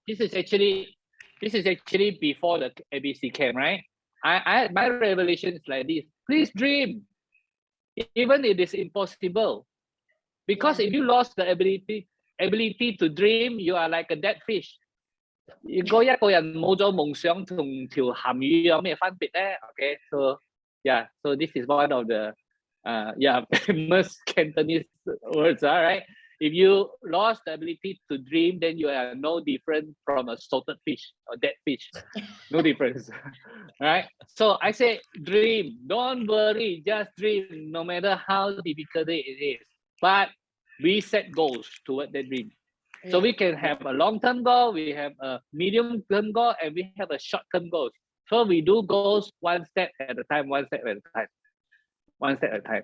this is actually before the ABC came, right? My revelation is like this: please dream, even it is impossible, because if you lost the ability to dream, you are like a dead fish. 如果一個人冇咗夢想，同條鹹魚有咩分別咧 ？Okay, so yeah, so this is one of the famous Cantonese words, all right? If you lost the ability to dream, then you are no different from a salted fish or dead fish. No difference, right? So I say dream. Don't worry, just dream, no matter how difficult it is. But we set goals toward that dream. So we can have a long-term goal, we have a medium-term goal, and we have a short-term goal. So we do goals one step at a time, one step at a time, one step at a time.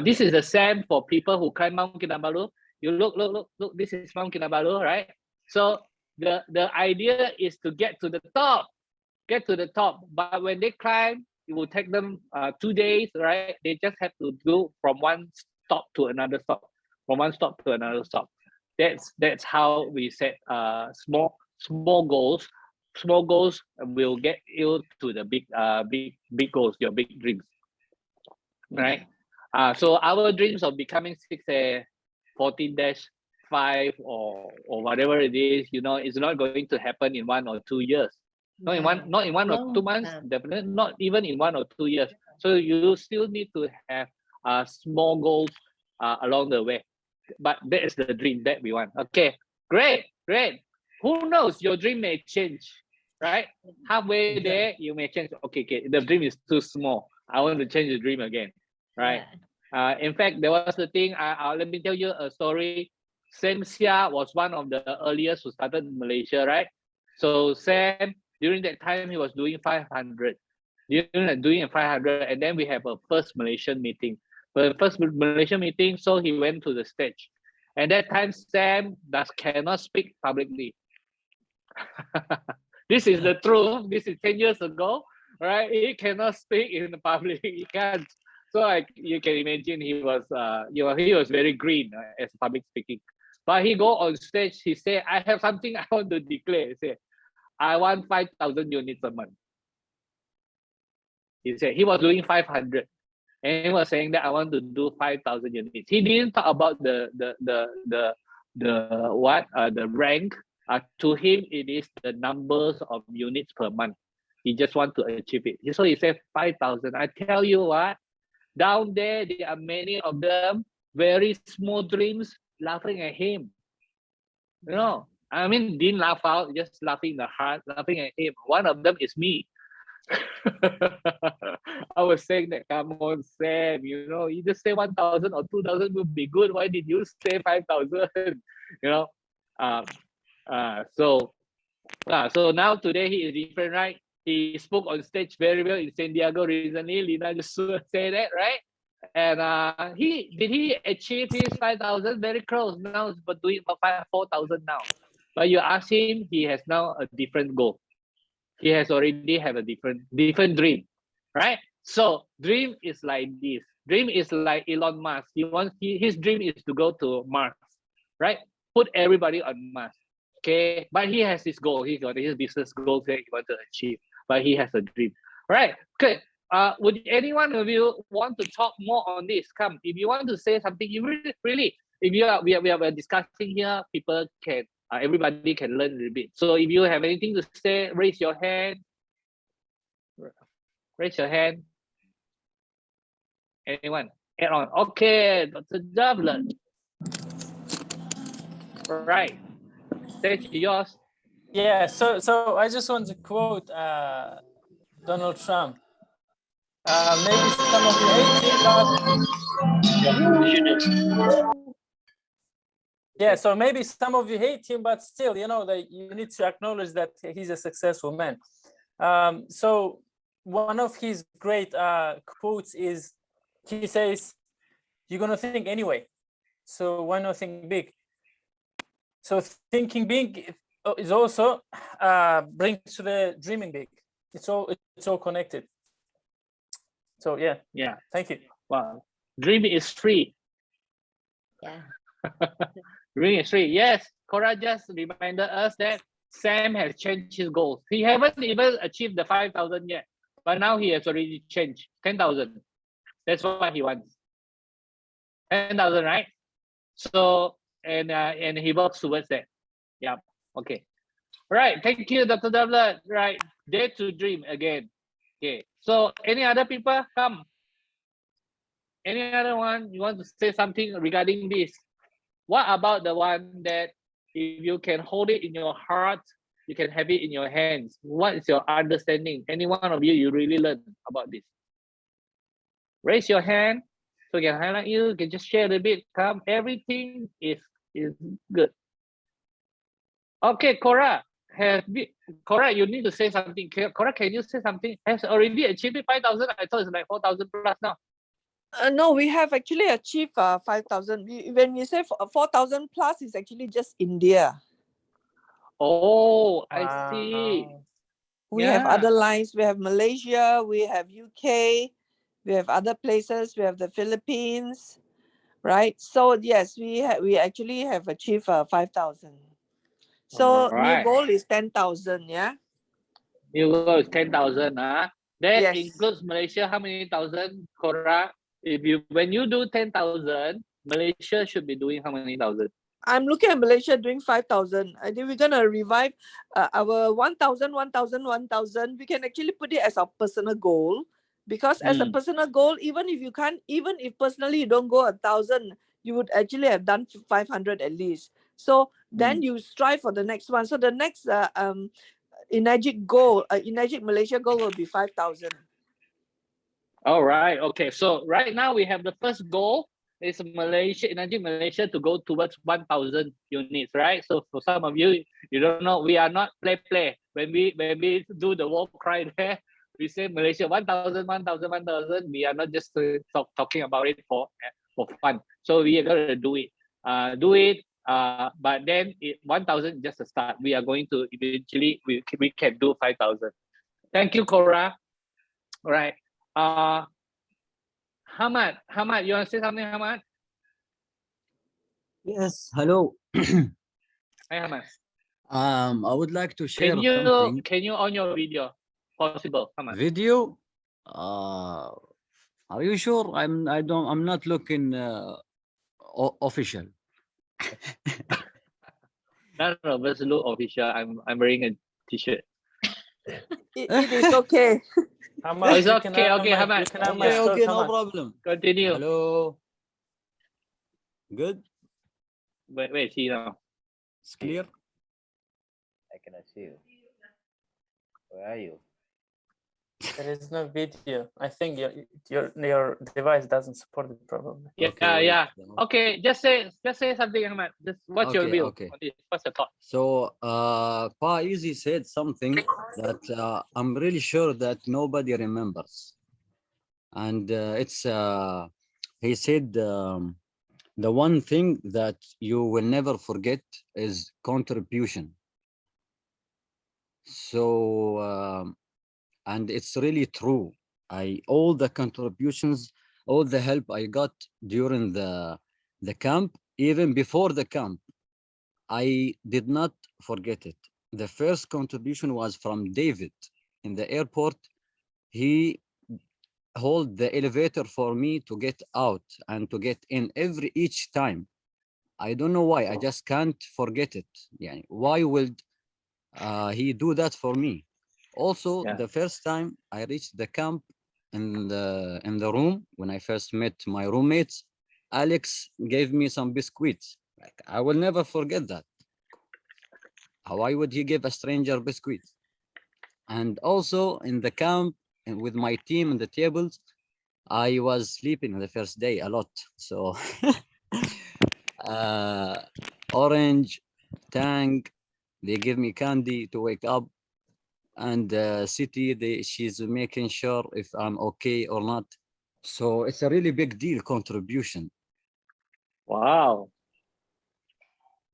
This is the same for people who climb Mount Kinabalu. You look, this is Mount Kinabalu, right? So the idea is to get to the top, But when they climb, it will take them 2 days, right? They just have to do from one stop to another stop, from one stop to another stop. That's how we set small goals. Small goals will get you to the big goals, your big dreams, right? So our dreams of becoming 14-5 or whatever it is, it's not going to happen in 1 or 2 years. Not in one or 2 months, definitely not even in 1 or 2 years. So you still need to have small goals along the way. But that is the dream that we want. Okay, great. Who knows? Your dream may change, right? Halfway there, you may change. Okay, the dream is too small. I want to change the dream again, right? In fact, there was the thing. Let me tell you a story. Sam Sia was one of the earliest who started in Malaysia, right? So Sam, during that time, he was doing 500. Doing 500, and then we have a first Malaysian meeting. The first Malaysian meeting, so he went to the stage. And that time, Sam cannot speak publicly. This is the truth. This is 10 years ago, right? He cannot speak in the public. He can't. So you can imagine he was very green as public speaking. But he go on stage. He say, "I have something I want to declare." He say, "I want 5,000 units a month." He said he was doing 500. And he was saying that I want to do 5,000 units. He didn't talk about the rank. To him, it is the numbers of units per month. He just want to achieve it. So he said 5,000. I tell you what, down there are many of them very small dreams laughing at him. I mean, didn't laugh out, just laughing in the heart, laughing at him. One of them is me. I was saying that, come on, Sam, you just say 1,000 or 2,000 would be good. Why did you say 5,000? So now today he is different, right? He spoke on stage very well in San Diego recently. Lina just said that, right? And he achieve his 5,000? Very close. Now he's doing about 4,000 now. But you ask him, he has now a different goal. He has already have a different dream, right? So dream is like this. Dream is like Elon Musk. His dream is to go to Mars, right? Put everybody on Mars. Okay, but he has his goal. He got his business goals that he wants to achieve, but he has a dream, right? Okay. Would any one of you want to talk more on this? Come, if you want to say something, you really, if we are discussing here, people can. Everybody can learn a little bit. So if you have anything to say, raise your hand. Raise your hand. Anyone? Add on. Okay, Dr. Dublin. Right. Stage yours. Yeah, so I just want to quote Donald Trump. Maybe some of you hate him, but yeah, so maybe some of you hate him, but still, that you need to acknowledge that he's a successful man. So one of his great quotes is, he says, "You're gonna think anyway, so why not think big?" So thinking big is also brings to the dreaming big. It's all connected. So yeah. Thank you. Wow, dream is free. Yeah. Dream is free. Yes, Cora just reminded us that Sam has changed his goals. He haven't even achieved the 5,000 yet, but now he has already changed 10,000. That's what he wants. 10,000, right? So and he works towards that. Yeah. Okay. Right. Thank you, Dr. Davla. Right. Dare to dream again. Okay. So any other people come? Any other one you want to say something regarding this? What about the one that if you can hold it in your heart, you can have it in your hands? What is your understanding? Any one of you really learn about this? Raise your hand so we can highlight you. You can just share a bit. Come, everything is good. Okay, Cora. Cora, you need to say something. Cora, can you say something? Has already achieved 5,000? I thought it's like 4,000 plus now. No, we have actually achieved 5,000. When we say 4,000 plus, it's actually just India. Oh, I see. Wow. We have Yeah. other lines. We have Malaysia. We have UK. We have other places. We have the Philippines, right? So yes, we actually have achieved 5,000. So new Alright. goal is 10,000. Yeah. New goal is 10,000. That Yes. includes Malaysia. How many thousand, Cora? When you do 10,000, Malaysia should be doing how many thousand? I'm looking at Malaysia doing 5,000. I think we're gonna revive our 1,000, 1,000, 1,000. We can actually put it as our personal goal, because as a personal goal, even if personally you don't go 1,000, you would actually have done 500 at least. So then you strive for the next one. So the next Enagic Malaysia goal will be 5,000. All right. Okay. So right now we have the first goal is Enagic Malaysia to go towards 1,000 units, right? So for some of you, you don't know, we are not play. When we do the war cry there, we say Malaysia 1,000, 1,000, 1,000. We are not just talking about it for fun. So we are going to do it. But then 1,000 just a start. We are going to eventually we can do 5,000. Thank you, Cora. All right. Hamad, you want to say something, Hamad? Yes, hello. Hi, Hamad. I would like to share something. Can you on your video? Possible, Hamad. Video? Are you sure? I'm not looking official. No, let's look official. I'm wearing a t-shirt. It is okay. Oh, it's okay, Hamad. Okay, no problem. Continue. Hello. Good. Where is he now? It's clear. I cannot see you. Where are you? There is no video. I think your device doesn't support it probably. Yeah, Okay, yeah. Okay, just say something, Hamad. What's your view? Okay. What's your thought? So, Pa Easy said something that I'm really sure that nobody remembers, and he said the one thing that you will never forget is contribution. So, and it's really true. All the contributions, all the help I got during the camp, even before the camp, I did not forget it. The first contribution was from David in the airport. He hold the elevator for me to get out and to get in each time. I don't know why. I just can't forget it. Yeah. Why would he do that for me? Also, the first time I reached the camp in the room when I first met my roommates, Alex gave me some biscuits. Like, I will never forget that. Why would he give a stranger biscuits? And also in the camp and with my team in the tables, I was sleeping the first day a lot. So Orange, Tang, they give me candy to wake up. And City, she's making sure if I'm okay or not. So it's a really big deal contribution. Wow.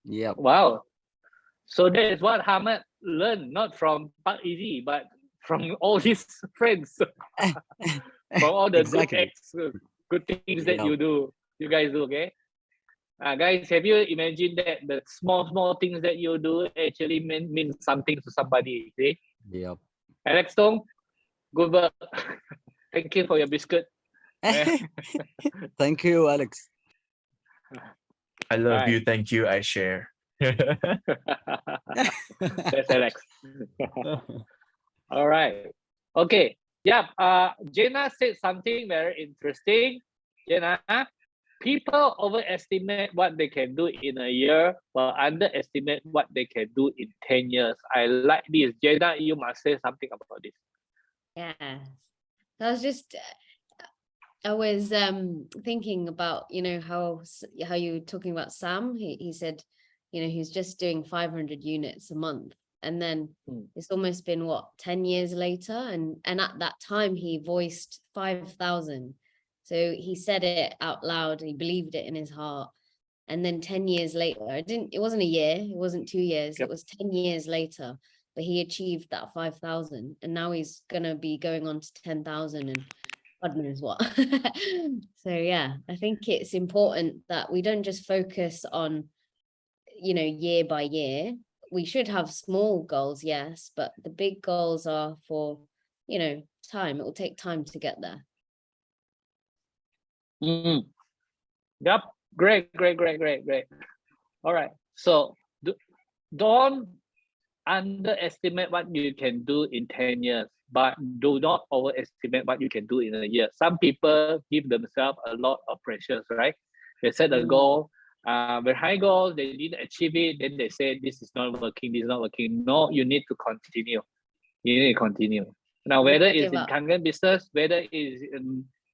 Yeah. Wow. So that is what Hamad learned, not from Park Easy, but from all his friends. From all the Exactly. good things that you guys do, okay? Guys, have you imagined that the small things that you do actually mean something to somebody? See? Yep. Alex Tong, good work. Thank you for your biscuit. Thank you, Alex. I love Right. you. Thank you. I share. That's Alex. All right. Okay. Yeah. Jenna said something very interesting. Jenna, people overestimate what they can do in a year, but underestimate what they can do in 10 years. I like this. Jenna, you must say something about this. Yeah. So I was thinking about, how you were talking about Sam. He said, he's just doing 500 units a month. And then it's almost been 10 years later. And at that time he voiced 5,000. So he said it out loud. He believed it in his heart. And then 10 years later, it wasn't a year, it wasn't 2 years, Yep. it was 10 years later, but he achieved that 5,000. And now he's gonna be going on to 10,000 and God knows what. So yeah, I think it's important that we don't just focus on, year by year. We should have small goals, yes, but the big goals are for, time. It will take time to get there. Yep. Great. All right. So don't underestimate what you can do in 10 years, but do not overestimate what you can do in a year. Some people give themselves a lot of pressures, right? They set a goal, very high goal, they didn't achieve it, then they say, this is not working, this is not working. No, you need to continue. You need to continue. Now, whether Never it's give in up. content business, whether it's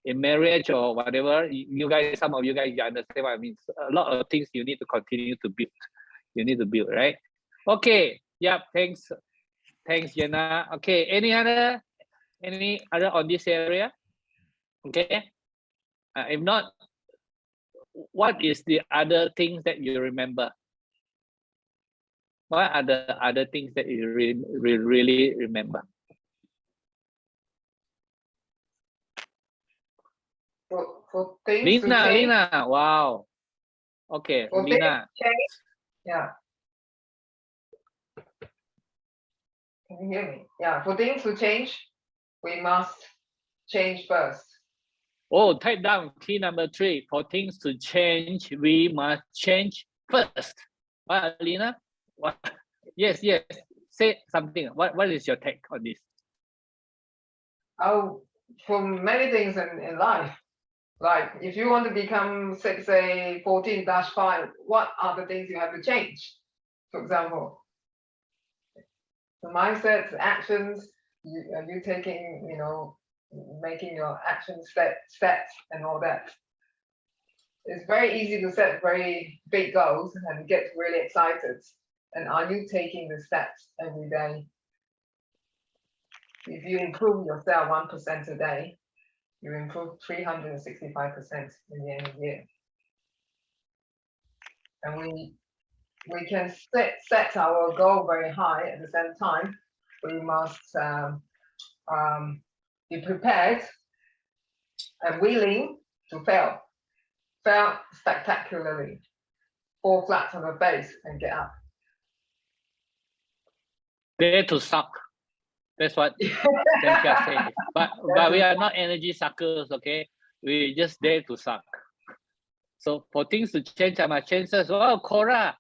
in marriage or whatever, you guys, some of you guys, you understand what I mean. A lot of things you need to continue to build. You need to build, right? Okay. Yep. Thanks, Jenna. Okay. Any other on this area? Okay. If not, what is the other things that you remember? What are the other things that you really remember? For things to Lina, change. wow. Okay, For things Lina. to change. Yeah. Can you hear me? Yeah. For things to change, we must change first. Oh, type down key number 3. For things to change, we must change first. What, Lina? What? Yes. Say something. What is your take on this? Oh, for many things in life, like if you want to become, say 14-5, what are the things you have to change? For example, the mindsets, actions, you taking, making your action steps and all that. It's very easy to set very big goals and get really excited. And are you taking the steps every day? If you improve yourself 1% a day, you improve 365% in the end of the year. And we can set our goal very high. At the same time, we must be prepared and willing to fail spectacularly, fall flat on the face and get up. Dare to suck. That's what Cynthia said. But we are not energy suckers, okay? We just dare to suck. So for things to change, I must change first. Oh, Cora.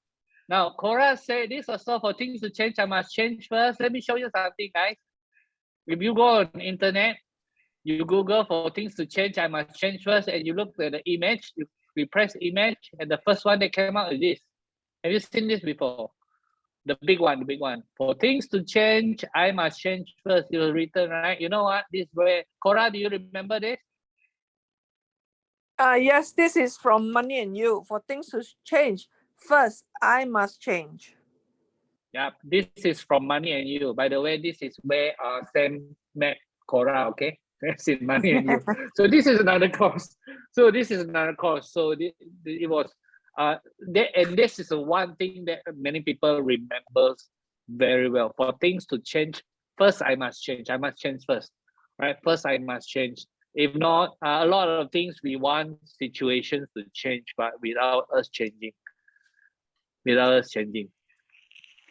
Now, Cora said this also, for things to change, I must change first. Let me show you something, guys. If you go on the internet, you Google for things to change, I must change first, and you look at the image, you press image, and the first one that came out is this. Have you seen this before? The big one. For things to change, I must change first. It was written, right? You know what? This way. Cora, do you remember this? Yes, this is from Money and You. For things to change, first, I must change. Yeah, this is from Money and You. By the way, this is where Sam met Cora, okay? That's in Money and You. So this is another course. So it was, and this is one thing that many people remember very well. For things to change, first I must change. I must change first, right? First I must change. If not, a lot of things we want situations to change, but without us changing.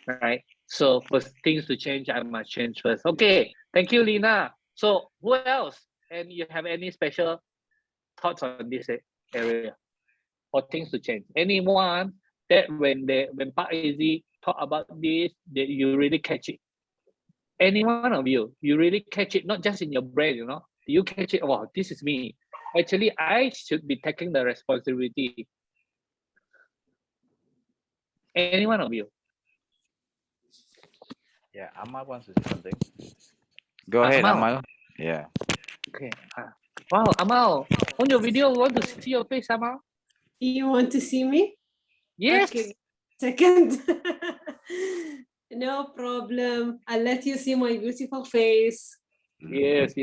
Right? So for things to change, I must change first. Okay, thank you, Lina. So who else? And you have any special thoughts on this area for things to change? Anyone that when Park Easy talk about this, that you really catch it? Any one of you really catch it, not just in your brain, you know, you catch it. Wow, this is me. Actually, I should be taking the responsibility. Any one of you? Yeah, Amal wants to say something. Go ahead, Amal. Amal. Yeah. Okay. Wow, Amal, on your video, want to see your face, Amal? You want to see me? Yes. Okay, second. No problem. I'll let you see my beautiful face. Yes.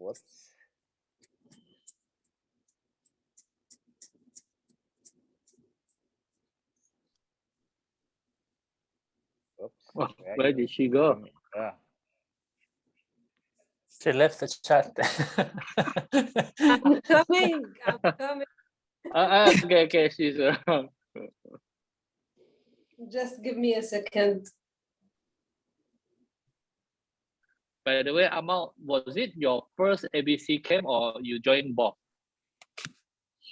Whoops. Oops. Well, are where you? did she go? Yeah. She left the chat. I'm coming. I'm coming. Okay, she's around. Just give me a second. By the way, Amal, was it your first ABC camp or you joined both?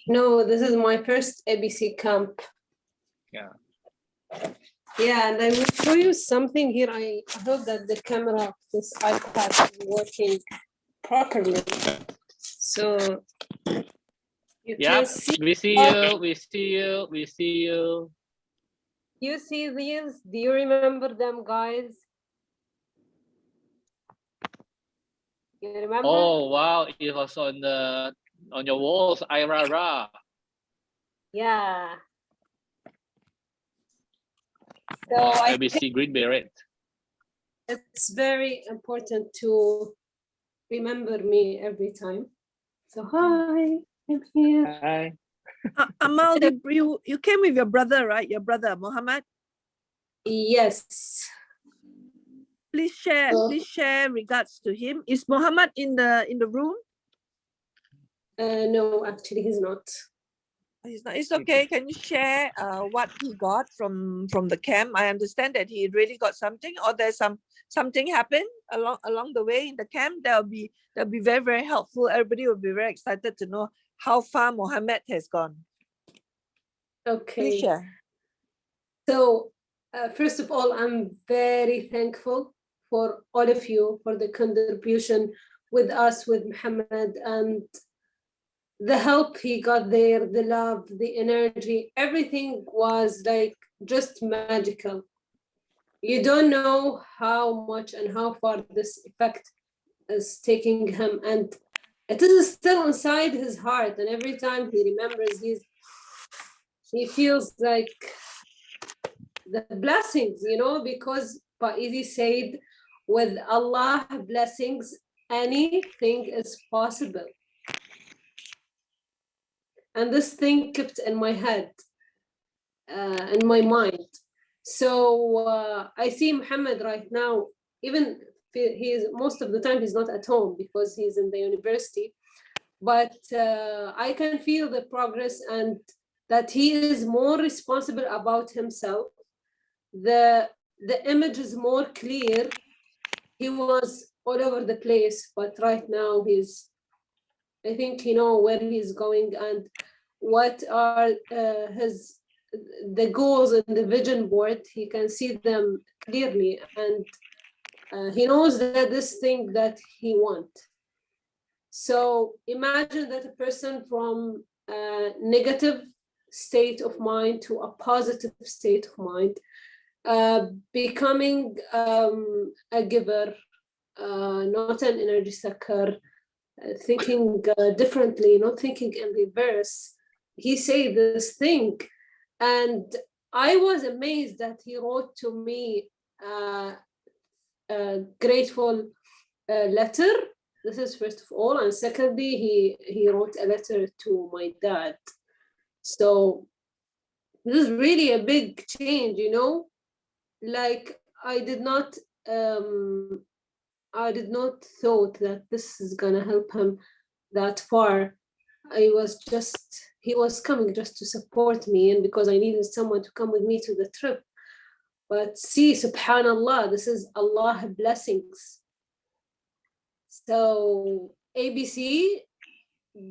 No, this is my first ABC camp. Yeah. Yeah, and I will show you something here. I hope that the camera of this iPad is working properly. So you Yeah, can see. we see you. You see these? Do you remember them, guys? You remember? Oh wow, it was on your walls, Ira. Yeah. So I think ABC Green Beret. it's very important to remember me every time. So hi, I'm here. Hi. Amal, you came with your brother, right? Your brother, Mohammed. Yes. Please share regards to him. Is Mohammed in the room? No, actually, he's not. He's not. It's okay. Can you share what he got from the camp? I understand that he really got something, or there's something happened along the way in the camp. That'll be very, very helpful. Everybody will be very excited to know how far Mohammed has gone. Okay. Please share. So first of all, I'm very thankful for all of you for the contribution with us, with Muhammad, and the help he got there, the love, the energy, everything was like just magical. You don't know how much and how far this effect is taking him, and it is still inside his heart, and every time he remembers, he feels like the blessings, you know, because Pa'izi said, with Allah blessings, anything is possible. And this thing kept in my head, in my mind. So I see Muhammad right now, even most of the time he's not at home because he's in the university, but I can feel the progress and that he is more responsible about himself. The image is more clear. He was all over the place, but right now I think he knows where he's going and what are the goals in the vision board. He can see them clearly, and he knows that this thing that he wants. So imagine that a person from a negative state of mind to a positive state of mind, becoming a giver, not an energy sucker, thinking differently, not thinking in reverse. He said this thing, and I was amazed that he wrote to me a grateful letter. This is first of all, and secondly, he wrote a letter to my dad. So this is really a big change, you know. Like I did not I did not thought that this is gonna help him that far. He was coming just to support me, and because I needed someone to come with me to the trip. But see, subhanallah, this is Allah blessings. So ABC,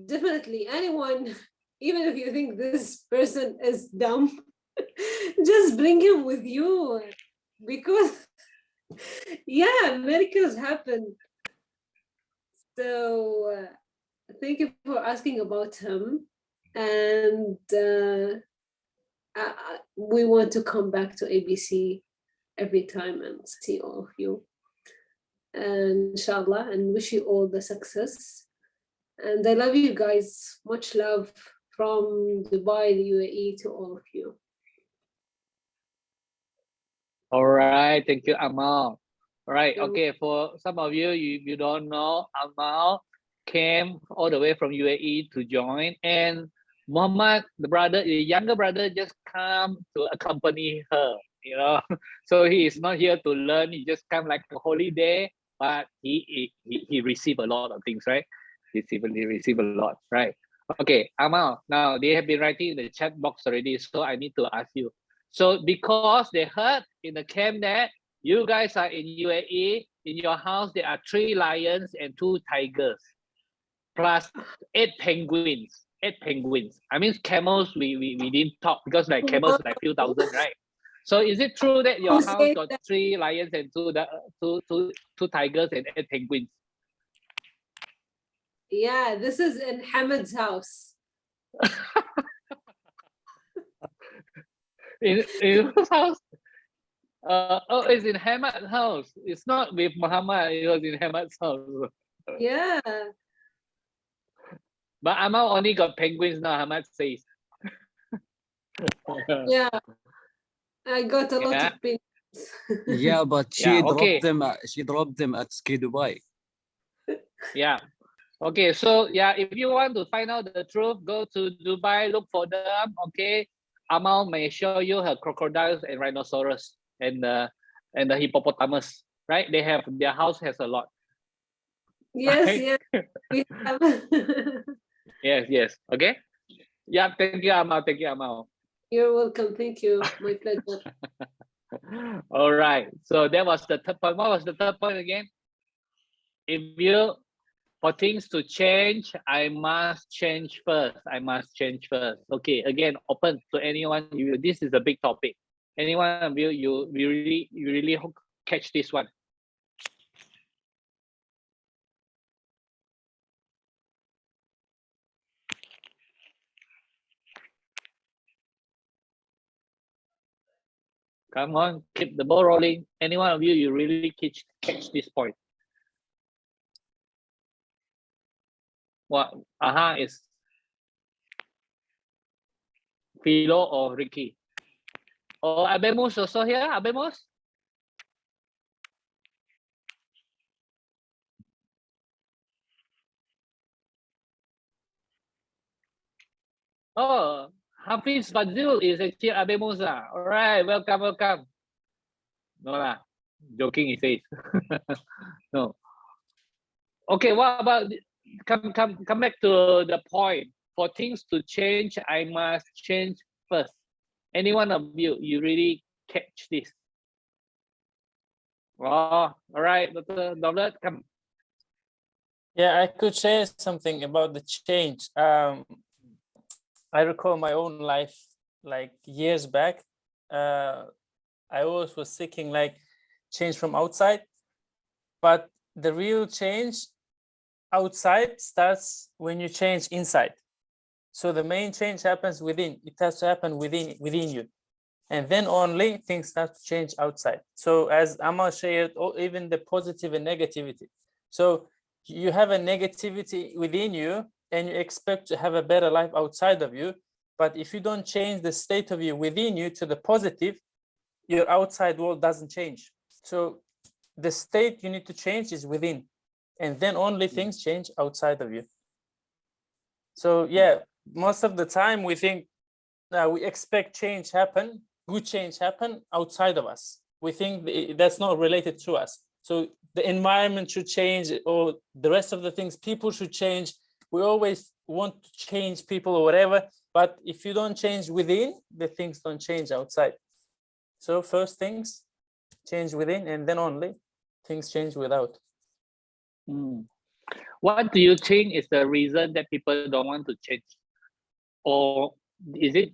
definitely anyone, even if you think this person is dumb, just bring him with you, because yeah, miracles happen. So thank you for asking about him, and we want to come back to ABC every time and see all of you, and inshallah, and wish you all the success. And I love you guys. Much love from Dubai, the UAE, to all of you. All right, thank you, Amal. All right, You're okay, for some of you, you don't know, Amal came all the way from UAE to join, and Muhammad, the younger brother, just come to accompany her, you know. So he is not here to learn, he just come like a holiday, but he received a lot of things, right? He received a lot, right? Okay, Amal, now they have been writing in the chat box already, so I need to ask you. So because they heard in the camp that you guys are in UAE, in your house there are 3 lions and 2 tigers, plus 8 penguins. 8 penguins. I mean camels, we didn't talk because like camels like few thousand, right? So is it true that your Who house said got that? 3 lions and 2 tigers and 8 penguins? Yeah, this is in Hamid's house. In whose house? Oh, it's in Hamad's house. It's not with Muhammad. It was in Hamad's house. Yeah, But Amal only got penguins now. Hamad says. yeah. I got a lot Yeah. of pins. Yeah, but she Yeah, dropped okay. them. She dropped them at Ski Dubai. Yeah. Okay. So yeah, if you want to find out the truth, go to Dubai, look for them. Okay. Amal may show you her crocodiles and rhinoceros and the hippopotamus. Right? They have their house has a lot. Yes, Right? yes. We have. Yes. Yes. Okay. Yeah. Thank you, Amal. Thank you, Amal. You're welcome. Thank you. My pleasure. All right. So that was the third point. What was the third point again? If you, for things to change, I must change first. I must change first. Okay. Again, open to anyone. This is a big topic. Anyone of you, you really catch this one. Come on, keep the ball rolling. Any one of you, you really catch this point. What? Aha is Philo or Ricky. Or Abemus also here? Abemus? Oh, Hafiz Fazil is actually Abemus. All right, welcome, welcome. No lah, joking he says. No. Okay, what about come back to the point. For things to change, I must change first. Any one of you, you really catch this? Oh, all right, Dr. Daulat, come. Yeah, I could share something about the change. I recall my own life, like years back. I always was seeking like change from outside, but the real change outside starts when you change inside. So the main change happens within. It has to happen within you, and then only things start to change outside. So as Amal shared, even the positive and negativity. So you have a negativity within you and you expect to have a better life outside of you. But if you don't change the state of you within you to the positive, your outside world doesn't change. So the state you need to change is within, and then only things change outside of you. So yeah, most of the time we think we expect change happen, good change happen outside of us. We think that's not related to us. So the environment should change, or the rest of the things, people should change. We always want to change people or whatever, but if you don't change within, the things don't change outside. So first things change within, and then only things change without. What do you think is the reason that people don't want to change? Or is it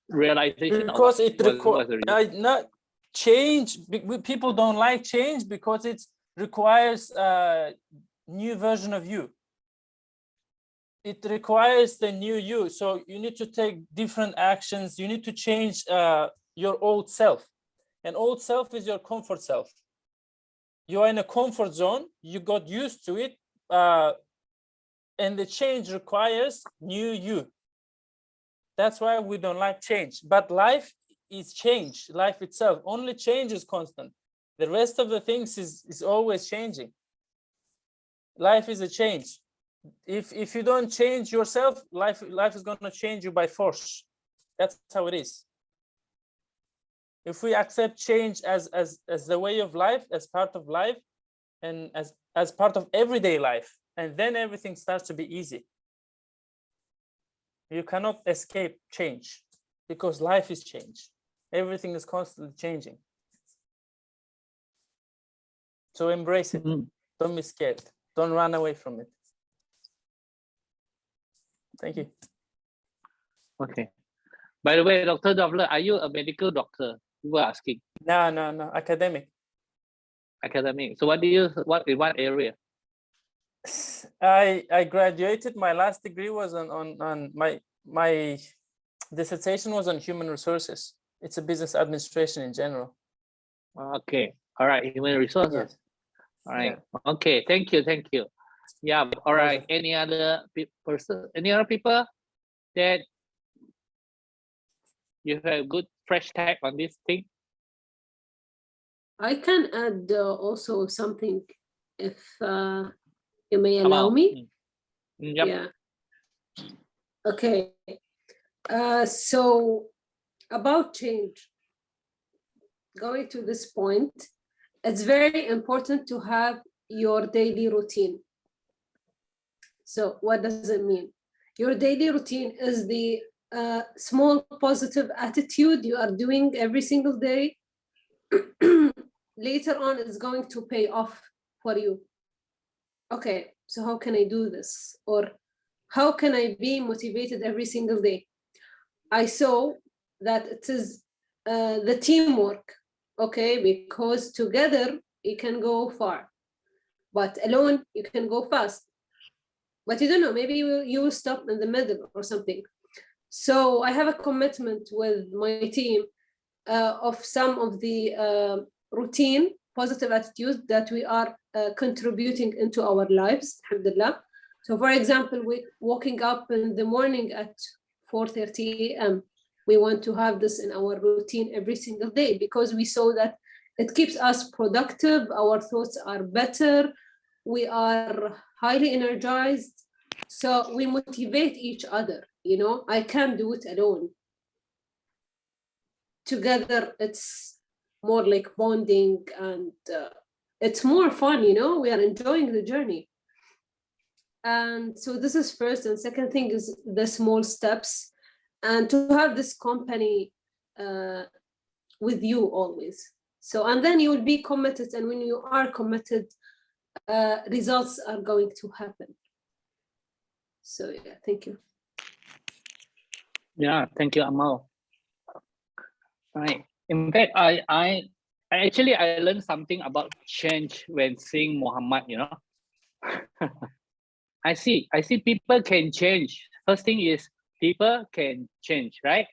realization? Because it what's the reason? not change. People don't like change because it requires a new version of you. It requires the new you. So you need to take different actions. You need to change your old self. And old self is your comfort self. You are in a comfort zone. You got used to it. And the change requires new you. That's why we don't like change. But life is change. Life itself. Only change is constant. The rest of the things is always changing. Life is a change. If you don't change yourself, life is going to change you by force. That's how it is. If we accept change as the way of life, as part of life, and as part of everyday life, and then everything starts to be easy. You cannot escape change because life is change. Everything is constantly changing. So embrace it. Don't be scared. Don't run away from it. Thank you. Okay. By the way, Dr. Dovler, are you a medical doctor? You were asking. No, academic. Academic. So in what area? I graduated. My last degree was on my dissertation was on human resources. It's a business administration in general. Okay. All right. Human resources. Yes. All right. Yeah. Okay. Thank you. Yeah. All right. Pleasure. Any other person? Any other people that you have good fresh tag on this thing? I can add also something, if you may Come allow on. me. Yep. Yeah. Okay. So about change, going to this point, it's very important to have your daily routine. So what does it mean? Your daily routine is the small positive attitude you are doing every single day. Later on, it's going to pay off for you. Okay, so how can I do this? Or how can I be motivated every single day? I saw that it is the teamwork, okay, because together you can go far, but alone you can go fast. But you don't know, maybe you will stop in the middle or something. So I have a commitment with my team of some of the routine, positive attitudes that we are contributing into our lives, alhamdulillah. So for example, waking up in the morning at 4:30 a.m. We want to have this in our routine every single day because we saw that it keeps us productive, our thoughts are better, we are highly energized. So we motivate each other, you know, I can't do it alone. Together, it's more like bonding and it's more fun, you know, we are enjoying the journey. And so this is first, and second thing is the small steps, and to have this company with you always. So, and then you will be committed, and when you are committed, results are going to happen. So yeah, thank you. Yeah, thank you, Amal. Right. In fact, I actually learned something about change when seeing Muhammad, you know. I see people can change. First thing is people can change, right?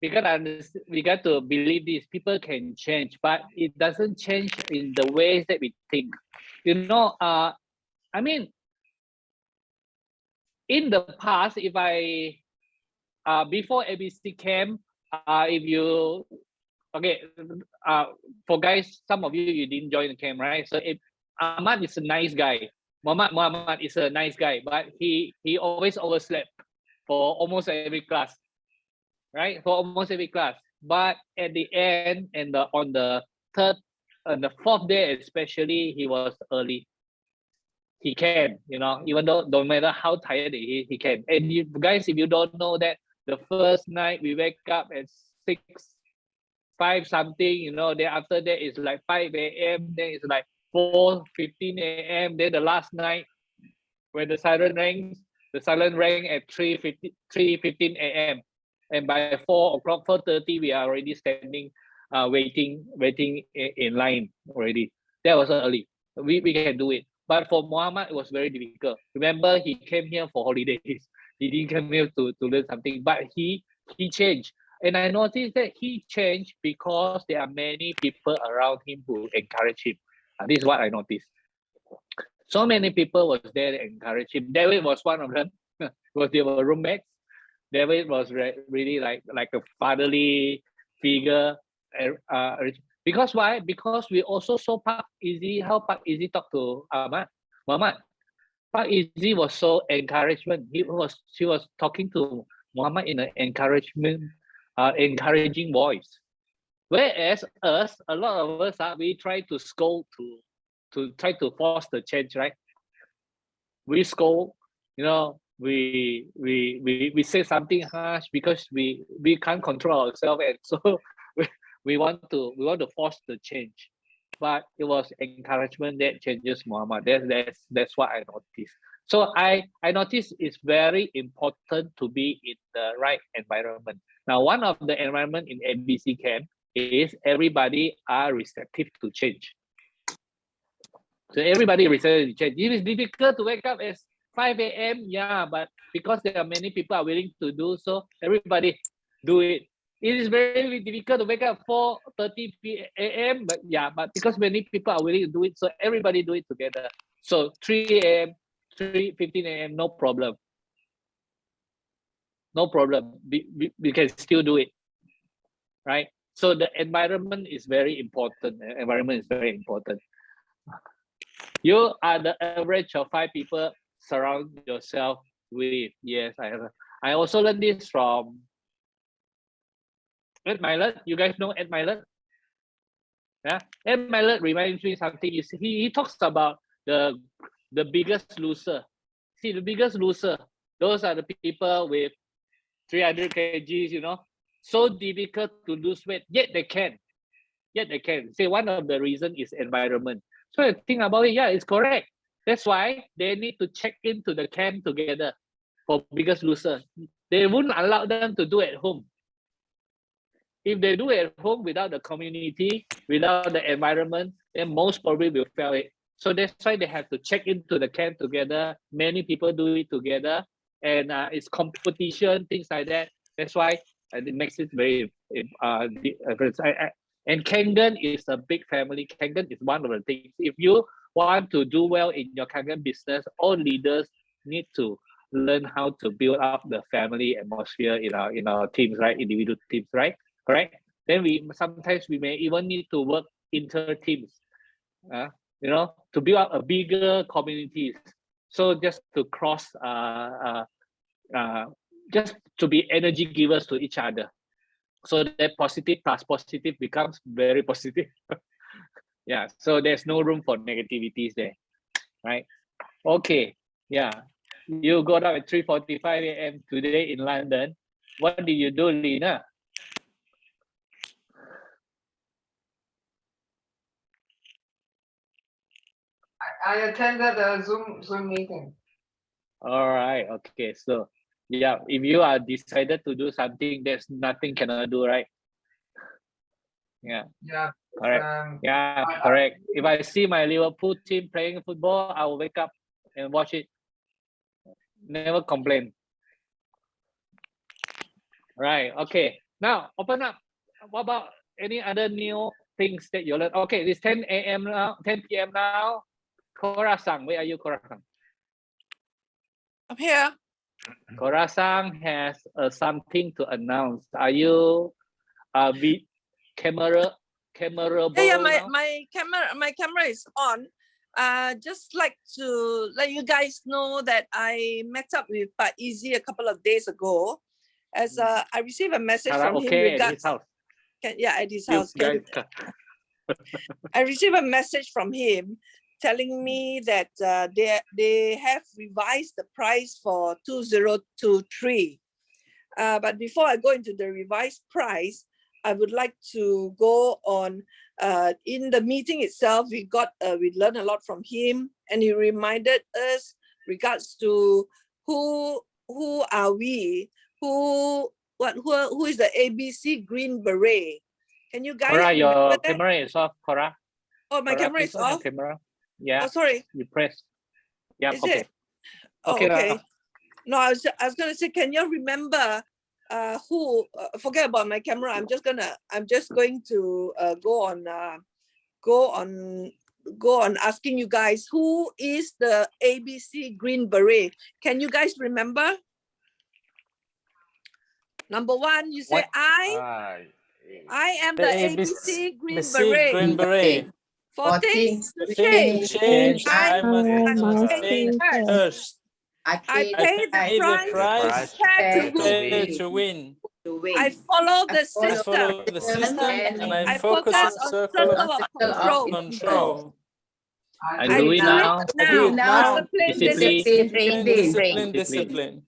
We got to believe this. People can change, but it doesn't change in the ways that we think. You know, I mean, in the past, if I before ABC came, if you for guys, some of you didn't join the camp, right? So if Ahmad is a nice guy, Muhammad is a nice guy, but he always overslept for almost every class, right? For almost every class. But at the end, and on the third on the fourth day especially, he was early. He can, even though no matter how tired he can. And you guys, if you don't know that, the first night we wake up at 5 something, then after that it's like 5 a.m., then it's like 4:15 a.m. Then the last night when the siren rang at 3:15 a.m. And by 4 o'clock, 4:30, we are already standing, waiting in line already. That was early. We can do it. But for Muhammad, it was very difficult. Remember, he came here for holidays. He didn't come here to learn something, but he changed. And I noticed that he changed because there are many people around him who encourage him. This is what I noticed. So many people was there to encourage him. David was one of them. Because they were roommates. David was really like a fatherly figure. Because why? Because we also saw Park Easy, how Park Easy talked to Muhammad. Park Easy was so encouragement. She was talking to Muhammad in an encouraging voice. Whereas us, a lot of us, we try to scold to try to force the change, right? We scold, we say something harsh because we can't control ourselves, and so we want to force the change. But it was encouragement that changes Muhammad. That's what I noticed. So I noticed it's very important to be in the right environment. Now, one of the environment in ABC camp is everybody are receptive to change. So everybody receptive to change. It is difficult to wake up at 5 a.m. Yeah, but because there are many people are willing to do so, everybody do it. It is very difficult to wake up 4:30 a.m. But because many people are willing to do it, so everybody do it together. So 3 a.m., 3:15 a.m., no problem. No problem. We can still do it, right? So the environment is very important. The environment is very important. You are the average of 5 people surround yourself with. Yes, I also learned this from Ed Milet. You guys know Ed Milet? Yeah, Ed Milet reminds me something. He talks about the biggest loser. See, the biggest loser, those are the people with 300 kgs, so difficult to lose weight, yet they can. Say one of the reasons is environment. So I think about it, it's correct. That's why they need to check into the camp together for biggest loser. They wouldn't allow them to do at home. If they do at home without the community, without the environment, then most probably will fail it. So that's why they have to check into the camp together. Many people do it together, and it's competition, things like that. That's why it makes it very and Kangen is a big family. Kangen is one of the things. If you want to do well in your Kangen business, all leaders need to learn how to build up the family atmosphere in our teams, right? Individual teams, right? Correct. Then sometimes we may even need to work inter teams, to build up a bigger communities. So just to cross, just to be energy givers to each other. So that positive plus positive becomes very positive. Yeah, so there's no room for negativities there, right? Okay, yeah. You got up at 3:45 a.m. today in London. What did you do, Lina? I attended a Zoom meeting. All right, okay. So yeah, if you are decided to do something, there's nothing cannot do, right? Yeah. Yeah. Correct. Correct. If I see my Liverpool team playing football, I will wake up and watch it. Never complain. Right. Okay. Now open up. What about any other new things that you learn? Okay, it's 10 a.m. now, 10 p.m. now. Korasang, where are you, Korasang? I'm here. Korasang has something to announce. Are you camera Yeah, now? my camera is on. Just like to let you guys know that I met up with Pak Easy a couple of days ago, as I received a message from him at his regards. house. At his You house. guys I received a message from him telling me that they have revised the price for 2023. But before I go into the revised price, I would like to go on in the meeting itself. We learned a lot from him, and he reminded us regards to who are we, who is the ABC Green Beret. Can you guys Cora, your remember that? camera is off, Cora. Oh, my Cora, camera please is on your off. camera. Yeah. Oh, sorry. You press. Yeah. Is Okay. it? Oh, Okay. okay. No, I was gonna say, can you remember who? Forget about my camera. I'm just going to go on asking you guys who is the ABC Green Beret. Can you guys remember? Number one, you say I am the ABC Green Beret. Green Beret. For things to Things change, change, I I must pay think first. first. I I pay the pay the price price to prepare win. to win. I follow the I system. follow the system and I I focus focus on on circle circle of control. control. I I do it now. I do it now. Discipline, Discipline. Discipline.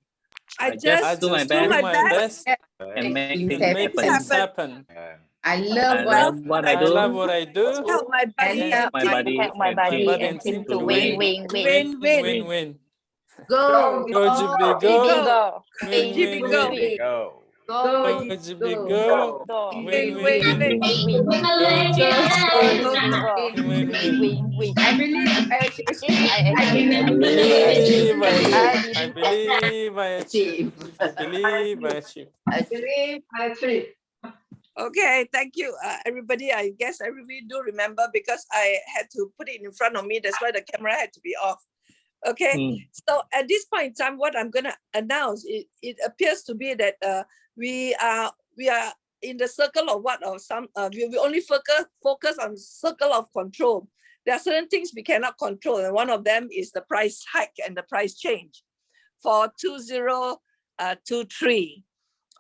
I I just I just do my just do do best my my best best and make things and make things happen. happen. Uh, I I love love what I I do. love what I do. help my body And and My team body and team to win. win. Win. go, Go Ghibli Go, go. Win GB, win go. win. go. Go Ghibli go. Win win win. Go Ghibli win. I believe I achieve. I believe I achieve. I believe I achieve. I believe I achieve. I believe I achieve. Okay, thank you, everybody. I guess everybody do remember because I had to put it in front of me. That's why the camera had to be off. Okay, so at this point in time, what I'm gonna announce, it appears to be that we are in the circle of what of some we only focus on circle of control. There are certain things we cannot control, and one of them is the price hike and the price change for 2023.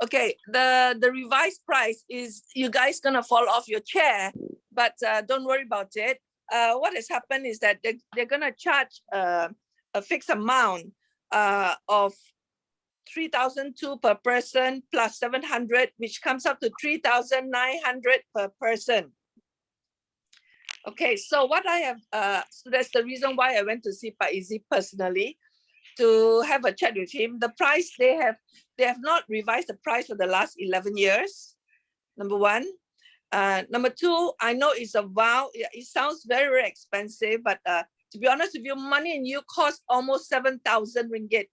Okay, the revised price is you guys gonna fall off your chair, but don't worry about it. What has happened is that they're gonna charge a fixed amount of 3,002 per person plus 700, which comes up to 3,900 per person. Okay, so what I have, so that's the reason why I went to see Paizi personally to have a chat with him. The price they have not revised the price for the last 11 years. Number one. Number two, I know it's a wow. It sounds very, very expensive, but to be honest with you, money and you cost almost 7,000 ringgit.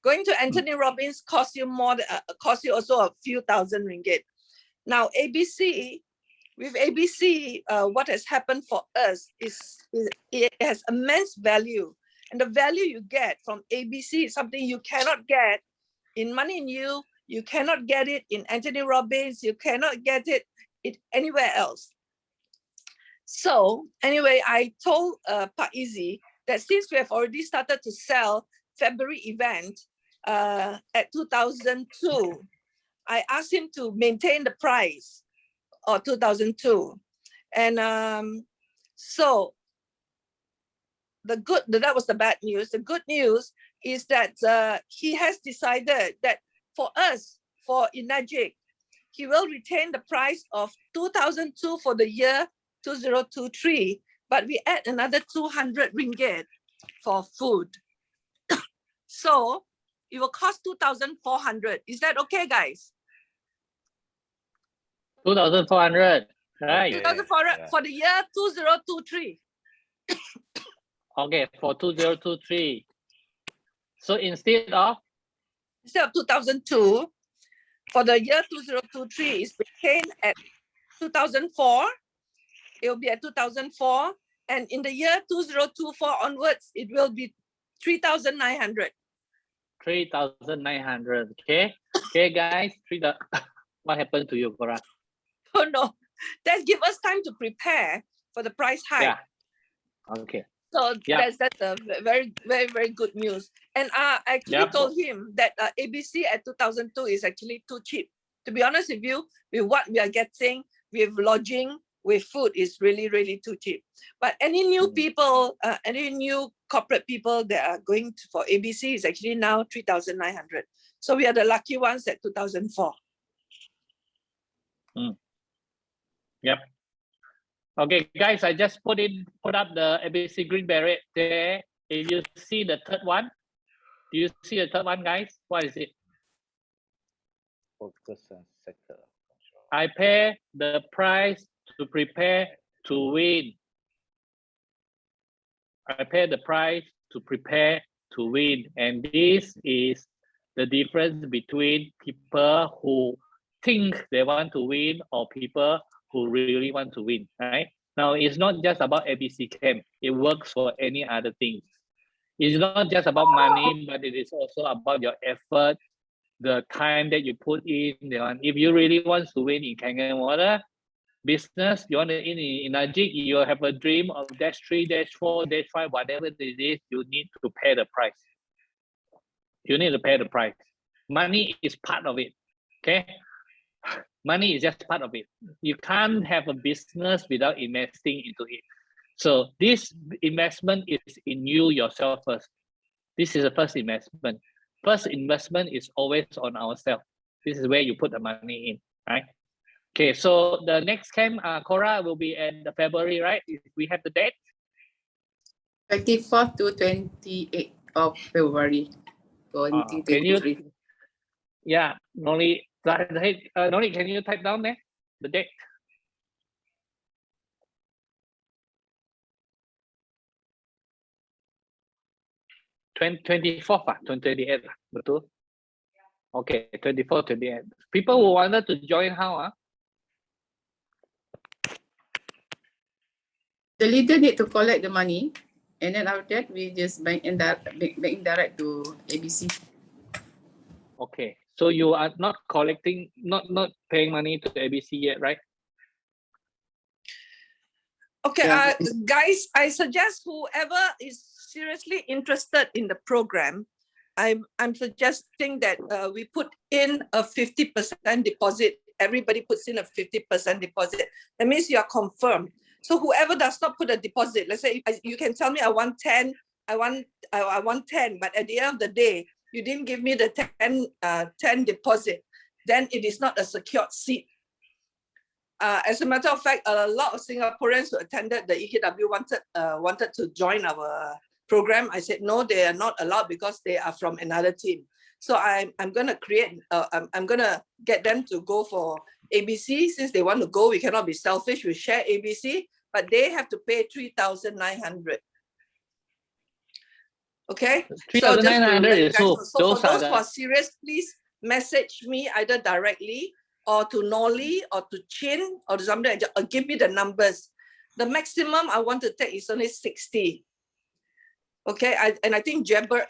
Going to Anthony Robbins cost you more, cost you also a few thousand ringgit. Now, ABC, with ABC, what has happened for us is it has immense value. And the value you get from ABC is something you cannot get in Money and you cannot get it in Anthony Robbins, you cannot get it anywhere else. So anyway, I told Paizi that since we have already started to sell February event at 2002, I asked him to maintain the price of 2002. And so that was the bad news. The good news is that he has decided that for us, for Enagic, he will retain the price of 2002 for the year 2023, but we add another 200 ringgit for food. So it will cost 2,400. Is that okay, guys? 2,400, right? 2,400 for the year 2023. Okay, for 2023. So instead of 2002, for the year 2023 is retained at 2004. It will be at 2004. And in the year 2024 onwards, it will be 3,900. 3,900. Okay. Okay, guys. What happened to you, Cora? Oh no, that give us time to prepare for the price hike. Yeah. Okay. So Yeah. that's a very, very, very good news. And I actually Yeah. told him that ABC at 2002 is actually too cheap. To be honest with you, with what we are getting, with lodging, with food is really, really too cheap. But any new Mm. people, any new corporate people that are going for ABC is actually now 3,900. So we are the lucky ones at 2004. Yep. Okay, guys, I just put up the ABC green beret there. If you see the third one, do you see the third one, guys? What is it? Focus on sector. I pay the price to prepare to win. I pay the price to prepare to win. And this is the difference between people who think they want to win or people who really want to win, right? Now, it's not just about ABC camp. It works for any other things. It's not just about money, but it is also about your effort, the time that you put in. If you really want to win in Kangen Water business, you want to in Najik, you have a dream of -3, -4, -5, whatever it is, you need to pay the price. You need to pay the price. Money is part of it, okay? Money is just part of it. You can't have a business without investing into it. So this investment is in you yourself first. This is the first investment. First investment is always on ourselves. This is where you put the money in, right? Okay, so the next camp, Cora, will be in February, right? If we have the date. 24th to 28th of February, Can you? 2023. Yeah, Noli, Noli, can you type down there the date? Twenty-fourth, 28th, betul? Okay, 24, 28. People who wanted to join, how? The leader need to collect the money, and then after that, we just bank direct to ABC. Okay, so you are not collecting, not paying money to ABC yet, right? Okay, Yeah. guys, I suggest whoever is seriously interested in the program, I'm suggesting that we put in a 50% deposit. Everybody puts in a 50% deposit. That means you are confirmed. So whoever does not put a deposit, let's say you can tell me I want 10, I want 10, but at the end of the day, you didn't give me the 10 deposit, then it is not a secured seat. As a matter of fact, a lot of Singaporeans who attended the EKW wanted to join our program. I said, no, they are not allowed because they are from another team. So I'm going to create, I'm going to get them to go for ABC. Since they want to go, we cannot be selfish. We share ABC, but they have to pay 3,900. Okay? 3,900 is so. So for those who are serious, please message me either directly or to Nolly or to Chin or to somebody, or give me the numbers. The maximum I want to take is only 60. Okay, and I think Jabber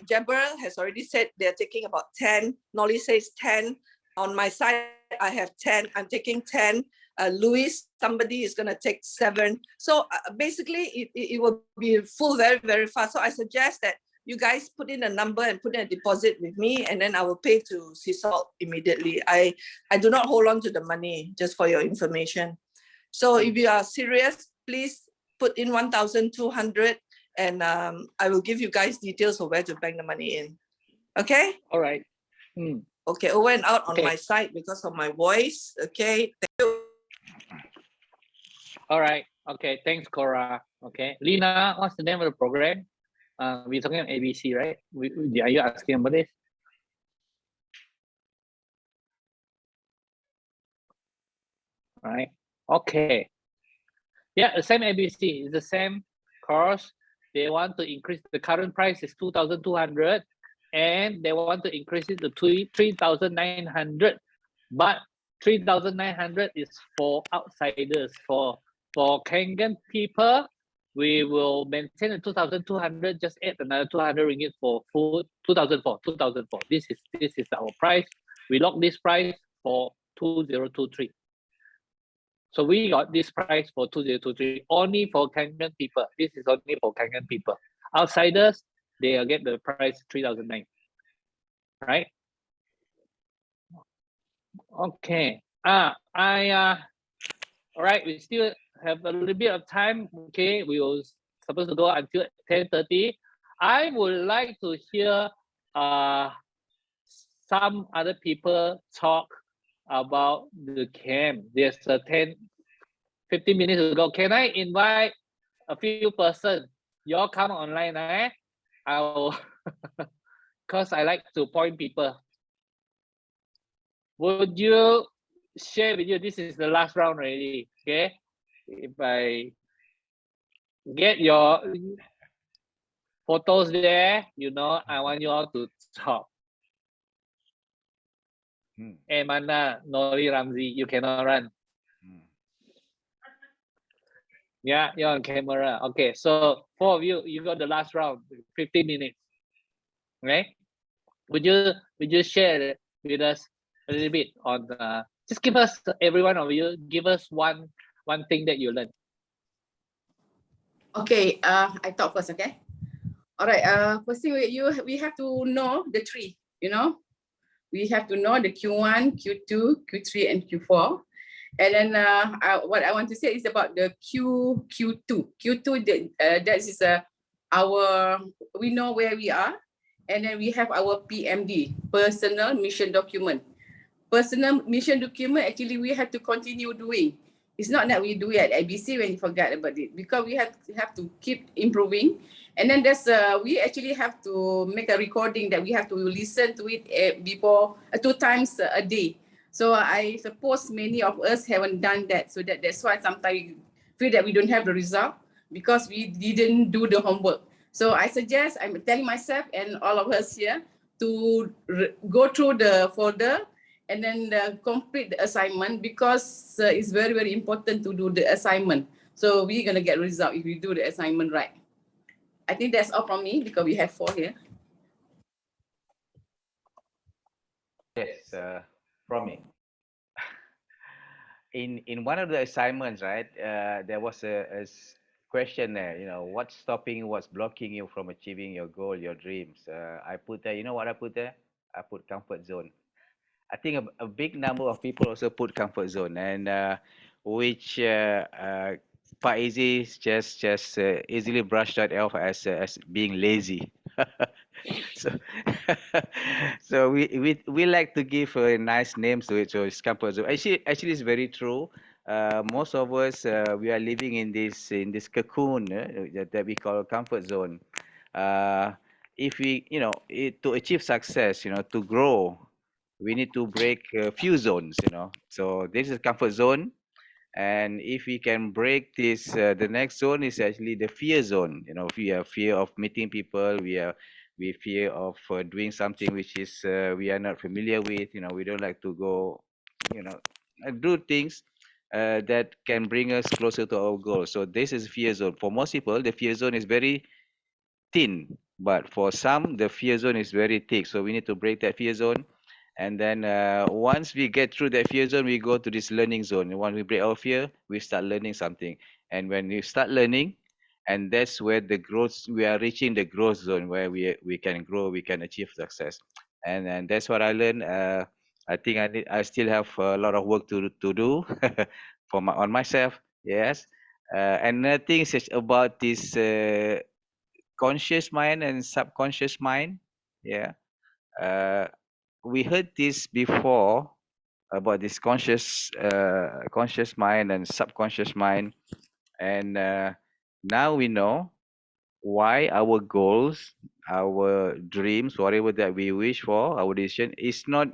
has already said they're taking about 10. Nolly says 10. On my side, I have 10. I'm taking 10. Louis, somebody is going to take 7. So basically, it will be full very, very fast. So I suggest that you guys put in a number and put in a deposit with me, and then I will pay to sea salt immediately. I do not hold on to the money, just for your information. So if you are serious, please put in 1,200, and I will give you guys details of where to bank the money in. Okay? All right. Okay, over and out on Okay. my side because of my voice. Okay, thank you. All right. Okay, thanks, Cora. Okay, Lina, what's the name of the program? We're talking about ABC, right? Are you asking about this? Right. Okay. Yeah, the same ABC is the same course. They want to increase the current price is 2,200, and they want to increase it to 3,900. But 3,900 is for outsiders. For Kangen people, we will maintain the 2,200. Just add another 200 ringgit for food. 2,004. This is our price. We lock this price for 2023. So we got this price for 2023 only for Kangen people. This is only for Kangen people. Outsiders, they'll get the price 3,009. Right? Okay. All right, we still have a little bit of time. Okay, we will supposed to go until 10:30. I would like to hear some other people talk about the camp. There's a 15 minutes ago. Can I invite a few person? You all come online, eh? I will, because I like to point people. Would you share with you? This is the last round already. Okay, if I get your photos there, you know, I want you all to talk. Hey, Mana, Nori Ramzi, you cannot run. Yeah, you're on camera. Okay, so 4 of you, you got the last round, 15 minutes. Okay, would you share with us a little bit on just give us, every one of you, give us one thing that you learned. Okay, I talk first, okay? All right, first thing we have to know the tree, you know? We have to know the Q1, Q2, Q3, and Q4. And then what I want to say is about the Q2. Q2, that is we know where we are. And then we have our PMD, Personal Mission Document. Personal Mission Document, actually, we have to continue doing. It's not that we do it at ABC when you forget about it, because we have to keep improving. And then we actually have to make a recording that we have to listen to it before 2 times a day. So I suppose many of us haven't done that. So that's why sometimes we feel that we don't have the result because we didn't do the homework. So I suggest, I'm telling myself and all of us here to go through the folder and then complete the assignment, because it's very, very important to do the assignment. So we're going to get result if we do the assignment right. I think that's all from me because we have 4 here. Yes, from me. In one of the assignments, right, there was a question there, you know, what's stopping, what's blocking you from achieving your goal, your dreams? I put there, you know what I put there? I put comfort zone. I think a big number of people also put comfort zone, and which Pak Easy just easily brushed that off as being lazy. so so we like to give nice names to it. So it's comfort zone. Actually, it's very true. Most of us we are living in this cocoon that we call comfort zone. If we, you know, to achieve success, you know, to grow, we need to break a few zones, you know. So this is comfort zone, and if we can break this, the next zone is actually the fear zone. You know, we have fear of meeting people, we fear of doing something which is we are not familiar with. You know, we don't like to go, you know, do things that can bring us closer to our goal. So this is fear zone. For most people, the fear zone is very thin, but for some, the fear zone is very thick. So we need to break that fear zone. And then once we get through that fear zone, we go to this learning zone. And once we break our fear, we start learning something. And when we start learning, and that's where the growth, we are reaching the growth zone where we can grow, we can achieve success. And that's what I learned. I think I still have a lot of work to do on myself. Yes. And another thing is about this conscious mind and subconscious mind. Yeah. We heard this before about this conscious mind and subconscious mind, and now we know why our goals, our dreams, whatever that we wish for, our decision is not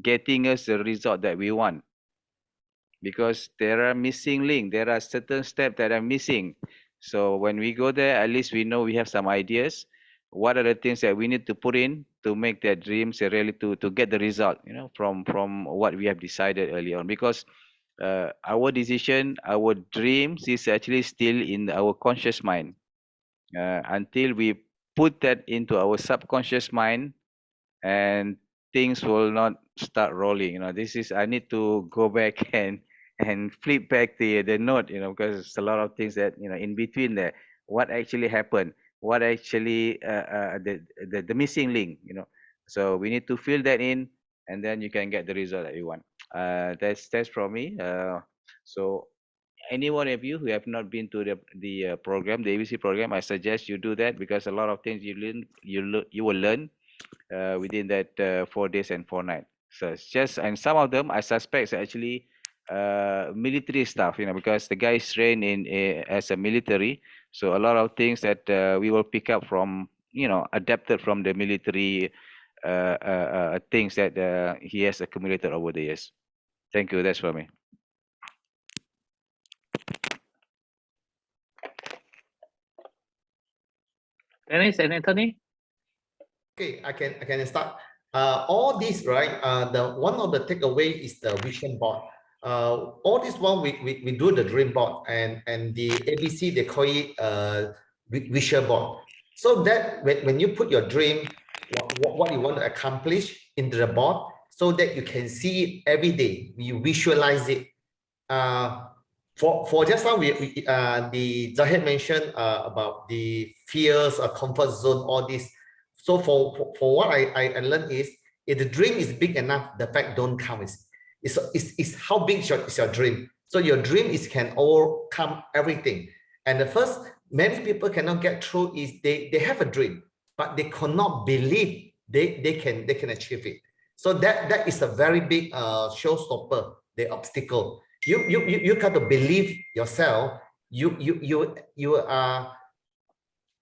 getting us the result that we want, because there are missing link, there are certain steps that are missing. So when we go there, at least we know we have some ideas. What are the things that we need to put in to make that dreams really to get the result, you know, from what we have decided early on? Because our decision, our dreams is actually still in our conscious mind. Until we put that into our subconscious mind, and things will not start rolling. You know, this is, I need to go back and flip back the note, you know, because it's a lot of things that, you know, in between there, what actually happened, what actually the missing link, you know. So we need to fill that in, and then you can get the result that you want. That's from me. So any one of you who have not been to the program, the ABC program, I suggest you do that, because a lot of things you will learn within that 4 days and 4 nights. So it's just, and some of them I suspect are actually military stuff, because the guy is trained in as a military. So a lot of things that we will pick up from, adapted from the military things that he has accumulated over the years. Thank you. That's for me. Dennis and Anthony? Okay, I can start. All this, right? The one of the takeaway is the vision board. All this one we do the dream board, and the ABC they call it vision board. So that when you put your dream, what you want to accomplish into the board, so that you can see it every day, you visualize it. For just now, the Zahid mentioned about the fears, comfort zone, all this. So for what I learned is, if the dream is big enough, the fact don't count. It's how big is your dream. So your dream can overcome everything. And the first, many people cannot get through is they have a dream, but they cannot believe they can achieve it. So that is a very big showstopper, the obstacle. You got to believe yourself. You're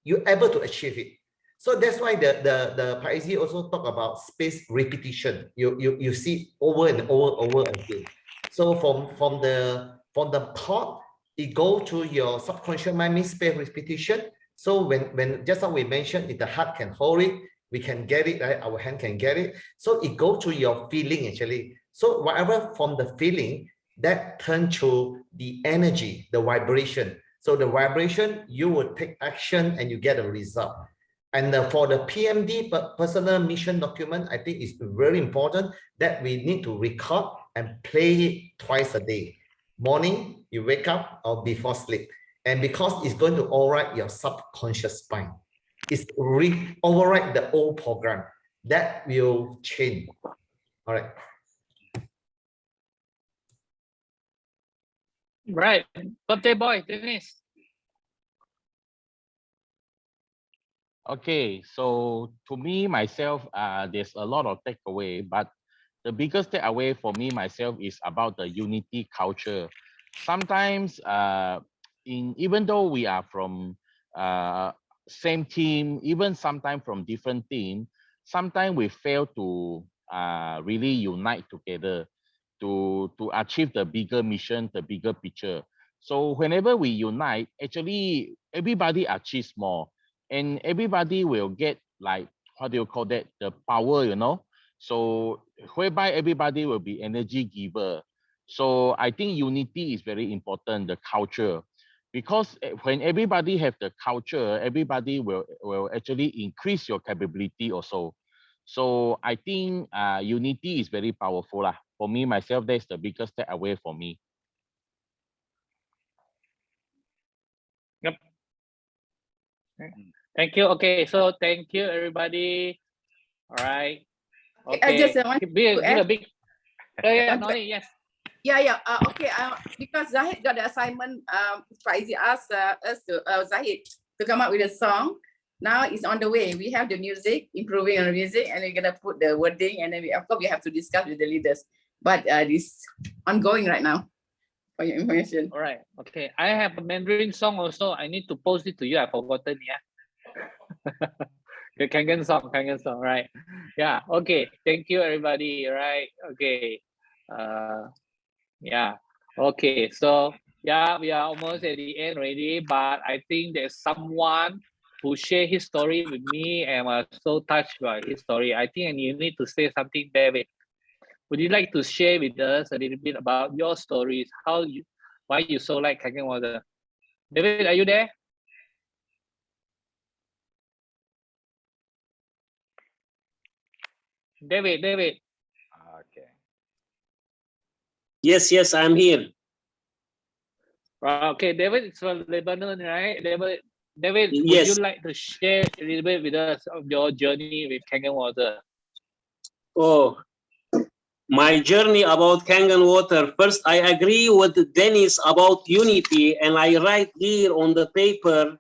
able to achieve it. So that's why the Paisi also talk about space repetition. You see over and over again. So from the thought, it go to your subconscious mind, means space repetition. So when just like we mentioned, if the heart can hold it, we can get it, right? Our hand can get it. So it go to your feeling actually. So whatever from the feeling, that turn to the energy, the vibration. So the vibration, you will take action and you get a result. And for the PMD, personal mission document, I think it's very important that we need to record and play it twice a day. Morning, you wake up or before sleep. And because it's going to override your subconscious mind. It's override the old program. That will change. All right. Right. Birthday boy, Dennis. Okay, so to me, myself, there's a lot of takeaway, but the biggest takeaway for me, myself, is about the unity culture. Sometimes, even though we are from same team, even sometimes from different team, sometimes we fail to really unite together to achieve the bigger mission, the bigger picture. So whenever we unite, actually everybody achieves more, and everybody will get, like, what do you call that, the power, so whereby everybody will be energy giver. So I think unity is very important, the culture, because when everybody have the culture, everybody will actually increase your capability also. So I think unity is very powerful lah. For me, myself, that's the biggest takeaway for me. Yep. Thank you. Okay, so thank you, everybody. All right. Okay. I just want give to a add. big. Noli, yes. Yeah. Okay. Because Zahid got the assignment. Faizi asked us to Zahid to come up with a song. Now it's on the way. We have the music, improving on the music, and we're gonna put the wording, and then of course we have to discuss with the leaders. But this ongoing right now, for your information. All right. Okay. I have a Mandarin song also. I need to post it to you. I forgotten. Yeah. The Kangen song. Right. Yeah. Okay. Thank you, everybody. Right. Okay. Yeah. Okay. So yeah, we are almost at the end already, but I think there's someone who shared his story with me and was so touched by his story. I think you need to say something, David. Would you like to share with us a little bit about your stories? Why you so like Kangen water? David, are you there? David. Okay. Yes, I'm here. Okay, David is from Lebanon, right? David, Yes. would you like to share a little bit with us of your journey with Kangen water? Oh, my journey about Kangen water. First, I agree with Dennis about unity, and I write here on the paper,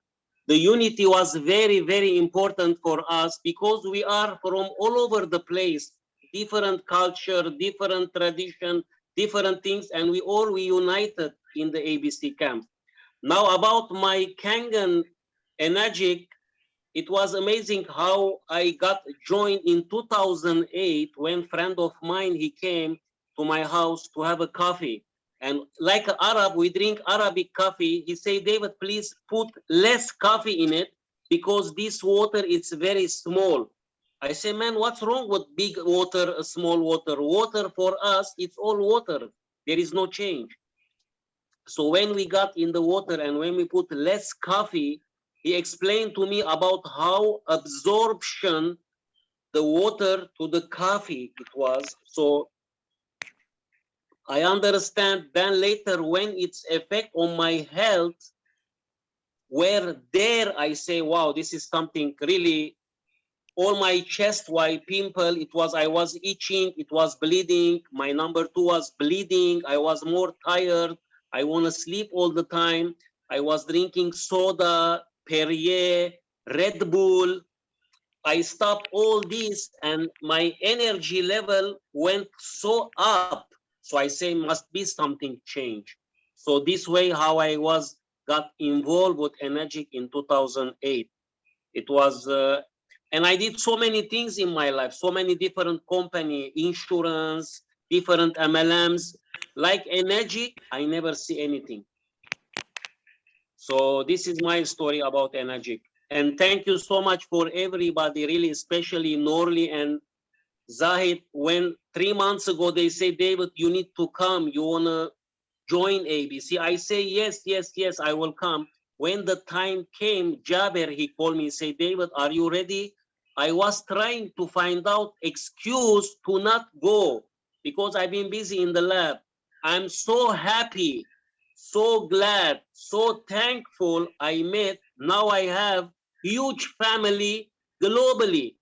the unity was very, very important for us because we are from all over the place, different culture, different tradition, different things, and we united in the ABC camp. Now about my Kangen energetic, it was amazing how I got joined in 2008 when a friend of mine, he came to my house to have a coffee. And like an Arab, we drink Arabic coffee. He said, David, please put less coffee in it because this water is very small. I say, man, what's wrong with big water, small water? Water for us, it's all water. There is no change. So when we got in the water and when we put less coffee, he explained to me about how absorption the water to the coffee it was. So I understand then later when its effect on my health, where there I say, wow, this is something really, all my chest white pimple, I was itching, it was bleeding. My number 2 was bleeding. I was more tired. I want to sleep all the time. I was drinking soda, Perrier, Red Bull. I stopped all this and my energy level went so up. So I say must be something change. So this way how I got involved with Energic in 2008. It was, and I did so many things in my life, so many different company, insurance, different MLMs. Like Energic, I never see anything. So this is my story about Energic. And thank you so much for everybody, really, especially Norley and Zahid. When 3 months ago, they say, David, you need to come. You want to join ABC? I say, yes, yes, yes, I will come. When the time came, Jaber, he called me and said, David, are you ready? I was trying to find out excuse to not go because I've been busy in the lab. I'm so happy, so glad, so thankful I met. Now I have huge family globally.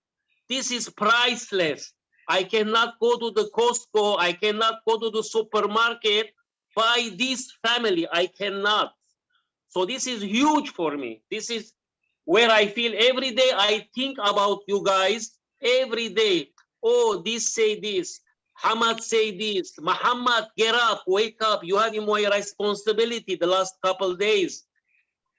This is priceless. I cannot go to the Costco. I cannot go to the supermarket, buy this family. I cannot. So this is huge for me. This is where I feel every day I think about you guys every day. Oh, this say this. Hamad say this. Muhammad, get up, wake up. You have more responsibility the last couple days.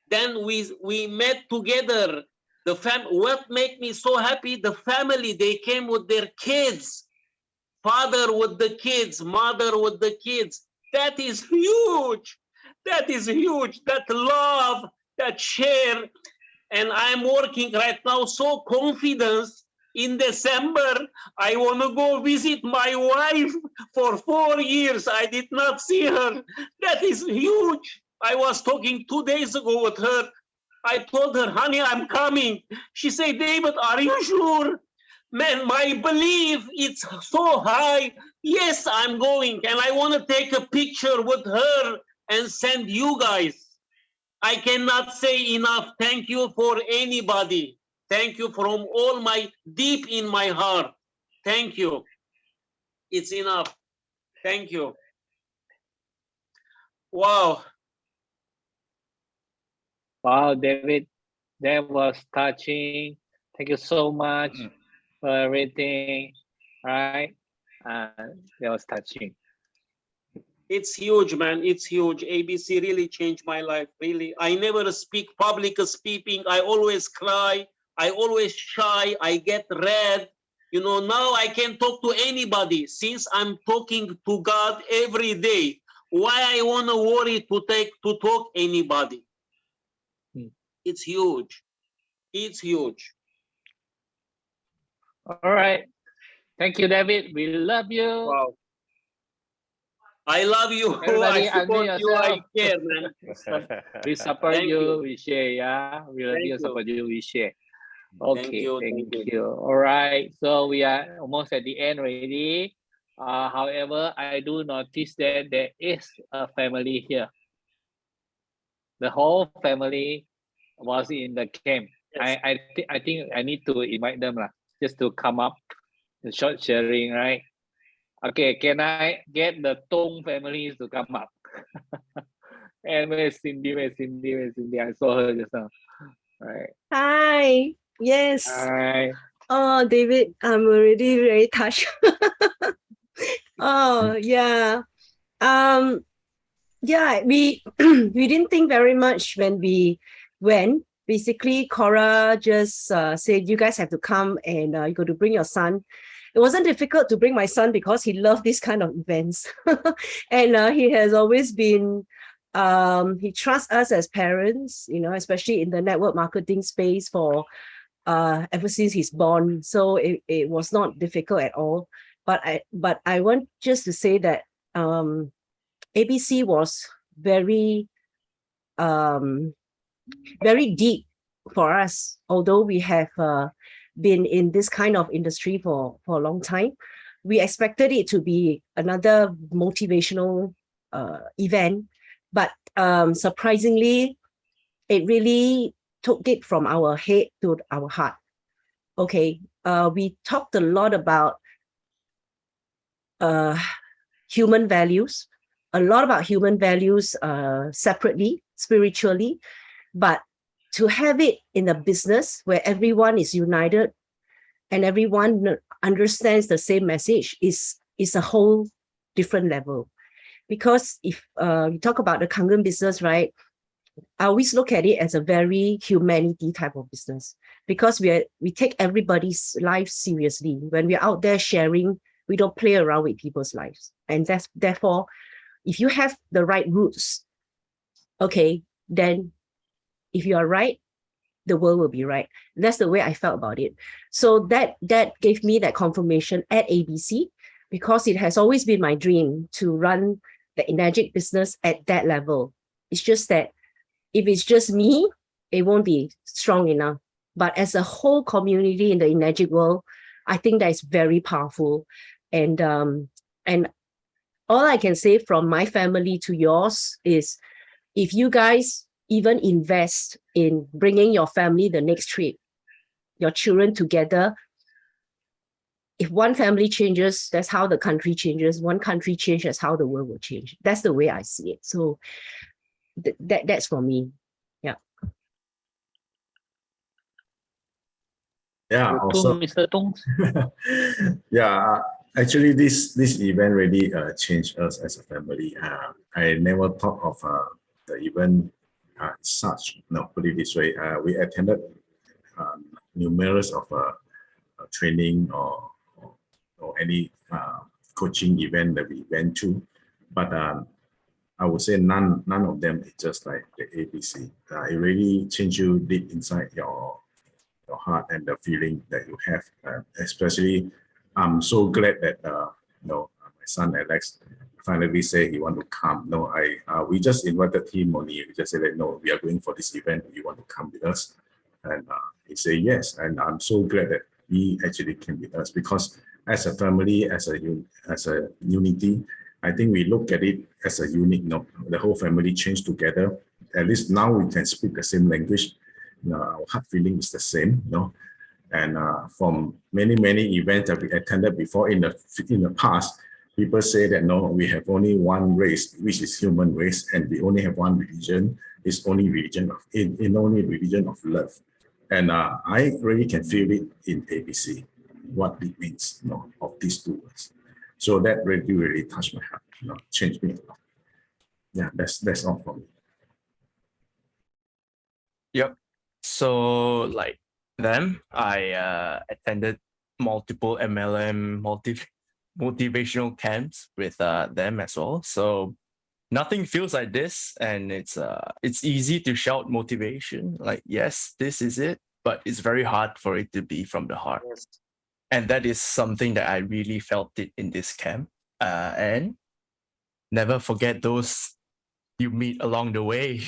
Then we met together. What made me so happy, the family, they came with their kids. Father with the kids, mother with the kids. That is huge. That is huge. That love, that share. And I'm working right now so confident. In December, I want to go visit my wife for 4 years. I did not see her. That is huge. I was talking 2 days ago with her. I told her, honey, I'm coming. She said, David, are you sure? Man, my belief is so high. Yes, I'm going. And I want to take a picture with her and send you guys. I cannot say enough. Thank you for anybody. Thank you from all my deep in my heart. Thank you. It's enough. Thank you. Wow. Wow, David, that was touching. Thank you so much for everything. Right? That was touching. It's huge, man. It's huge. ABC really changed my life. Really. I never speak public speaking. I always cry. I always shy. I get red. You know, now I can talk to anybody since I'm talking to God every day. Why I want to worry to talk anybody? It's huge. It's huge. All right. Thank you, David. We love you. Wow. I love you. Everybody, I support you. I care, man. We support Thank you. you. We share. Yeah, we love Thank you. you. Support you. We share. Okay. Thank you. All right. So we are almost at the end already. However, I do notice that there is a family here. The whole family was in the camp. Yes. I think I need to invite them just to come up, the short sharing, right? Okay, can I get the Tong families to come up? And where's Cindy? Where's Cindy? Where's Cindy? I saw her just now. Right. Hi. Yes. Hi. Oh, David, I'm already very touched. Oh, yeah. Yeah, we we didn't think very much when we went. Basically, Cora just said, you guys have to come and you got to bring your son. It wasn't difficult to bring my son because he loved this kind of events. And he has always been, he trusts us as parents, you know, especially in the network marketing space for ever since he's born. So it was not difficult at all. But I want just to say that ABC was very very deep for us, although we have been in this kind of industry for a long time. We expected it to be another motivational event, but surprisingly, it really took it from our head to our heart. Okay, we talked a lot about human values, separately, spiritually, but to have it in a business where everyone is united and everyone understands the same message is a whole different level. Because if you talk about the Kangen business, right, I always look at it as a very humanity type of business, because we take everybody's life seriously. When we're out there sharing, we don't play around with people's lives. And that's therefore, if you have the right roots, okay, then if you are right, the world will be right. That's the way I felt about it. So that gave me that confirmation at ABC, because it has always been my dream to run the Enagic business at that level. It's just that if it's just me, it won't be strong enough. But as a whole community in the Enagic world, I think that is very powerful. And all I can say from my family to yours is, if you guys even invest in bringing your family the next trip, your children together, if one family changes, that's how the country changes. One country changes, how the world will change. That's the way I see it. So that's for me. Yeah. Yeah. You too, Also, Mr. Tong. yeah. Actually, this event really changed us as a family. I never thought of the event such. No, put it this way. We attended numerous of training or any coaching event that we went to, but I would say none of them is just like the ABC. It really changed you deep inside your heart and the feeling that you have. Especially, I'm so glad that my son Alex finally said he want to come. No, we just invited him only. We just said that no, we are going for this event. You want to come with us? And he said yes. And I'm so glad that he actually came with us, because as a family, as a unity, I think we look at it as a unit. The whole family changed together. At least now we can speak the same language. Our heart feeling is the same. And from many events that we attended before in the past, people say that no, we have only one race, which is human race, and we only have one religion. It's only religion of love. And I really can feel it in ABC, what it means, of these two words. So that really touched my heart, changed me a lot. Yeah, that's all for me. Yep. So like them, I attended multiple MLM motivational camps with them as well. So nothing feels like this, and it's easy to shout motivation, like yes, this is it, but it's very hard for it to be from the heart. And that is something that I really felt it in this camp. And never forget those you meet along the way.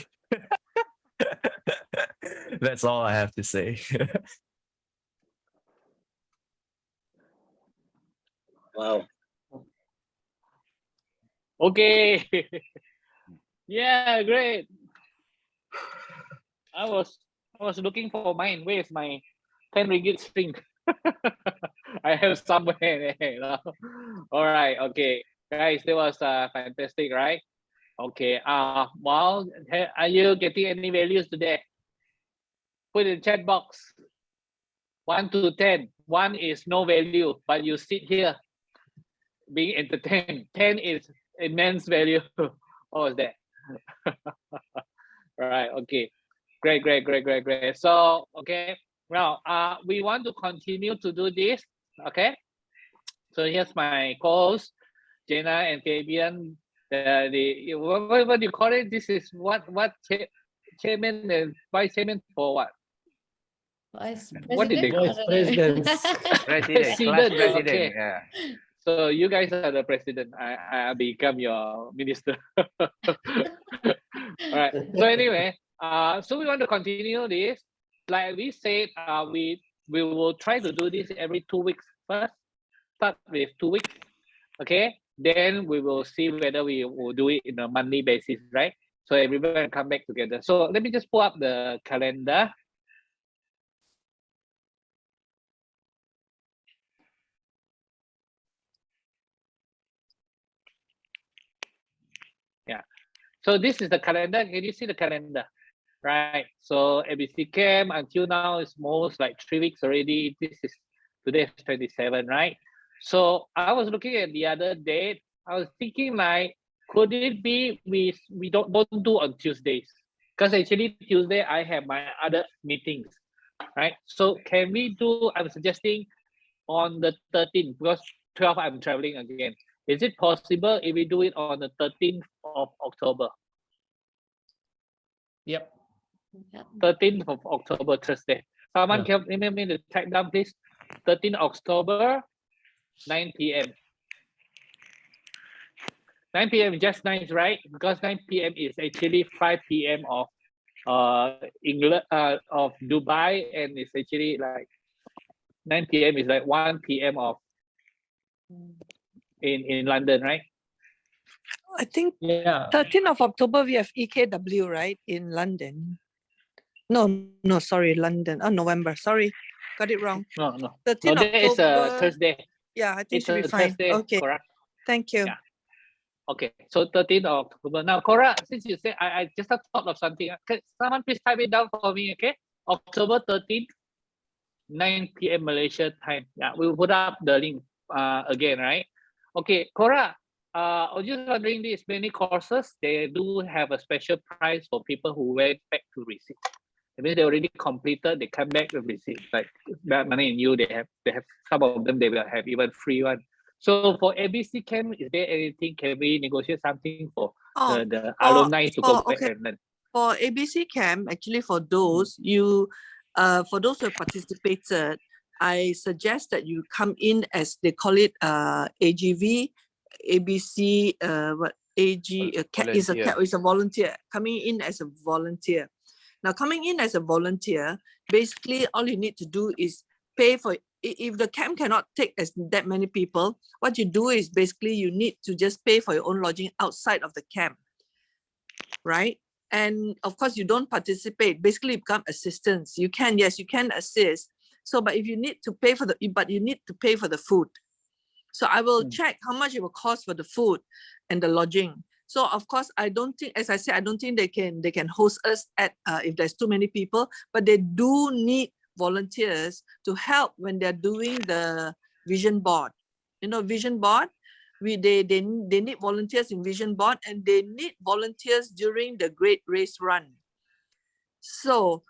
That's all I have to say. Wow. Okay. Yeah, great. I was looking for mine. Where's my 10 ringgit string? I have somewhere there. All right. Okay, guys, that was fantastic, right? Okay. Well, are you getting any values today? Put in the chat box. 1 to 10. 1 is no value, but you sit here being entertained. 10 is immense value. What was that? Right. Okay. Great. So, okay. Now, we want to continue to do this. Okay. So here's my co-host, Jenna and Fabian. What do you call it? This is what chairman and vice chairman for what? Vice What did they president? call I don't know. President, class president. Okay. Yeah. So you guys are the president. I become your minister. All right. So anyway, so we want to continue this. Like we said, we will try to do this every 2 weeks first. Start with 2 weeks. Okay. Then we will see whether we will do it in a monthly basis, right? So everyone come back together. So let me just pull up the calendar. Yeah. So this is the calendar. Can you see the calendar? Right. So ABC Camp until now is most like 3 weeks already. This is today is 27, right? So I was looking at the other date. I was thinking like, could it be we don't do on Tuesdays? Because actually Tuesday I have my other meetings, right? So can we do? I'm suggesting on the 13th because 12 I'm traveling again. Is it possible if we do it on the 13th of October? Yep. 13th of October, Thursday. Someone can remember me the tag down, please. 13th October, 9 p.m. 9 p.m. is just nice, right? Because 9 p.m. is actually 5 p.m. of England, of Dubai, and it's actually like 9 p.m. is like 1 p.m. of in London, right? I think Yeah. 13th of October we have EKW, right, in London. No, sorry, London. Oh, November. Sorry, got it wrong. No. 13th No, that is October. Thursday. Yeah, I think It's should a be fine. Thursday, Okay, correct? thank you. Yeah. Okay, so 13th of October. Now, Cora, since you said, I just thought of something. Okay, someone please type it down for me, okay? October 13th, 9 p.m. Malaysia time. Yeah, we'll put up the link again, right? Okay, Cora, I was just wondering, these many courses, they do have a special price for people who went back to receipt. It means they already completed, they come back with receipt. Like that money in you, they have some of them, they will have even free one. So for ABC Camp, is there anything, can we negotiate something for the alumni to go back and learn? For ABC Camp, actually for those for those who have participated, I suggest that you come in as they call it AGV, ABC, what AG is a volunteer, coming in as a volunteer. Now, coming in as a volunteer, basically all you need to do is pay for, if the camp cannot take that many people, what you do is basically you need to just pay for your own lodging outside of the camp, right? And of course, you don't participate, basically become assistants. You can, yes, you can assist. So, but if you need to pay for you need to pay for the food. So I will check how much it will cost for the food and the lodging. So of course, I don't think, as I said, I don't think they can host us at if there's too many people, but they do need volunteers to help when they're doing the vision board. You know, vision board, they need volunteers in vision board, and they need volunteers during the Great Race Run. So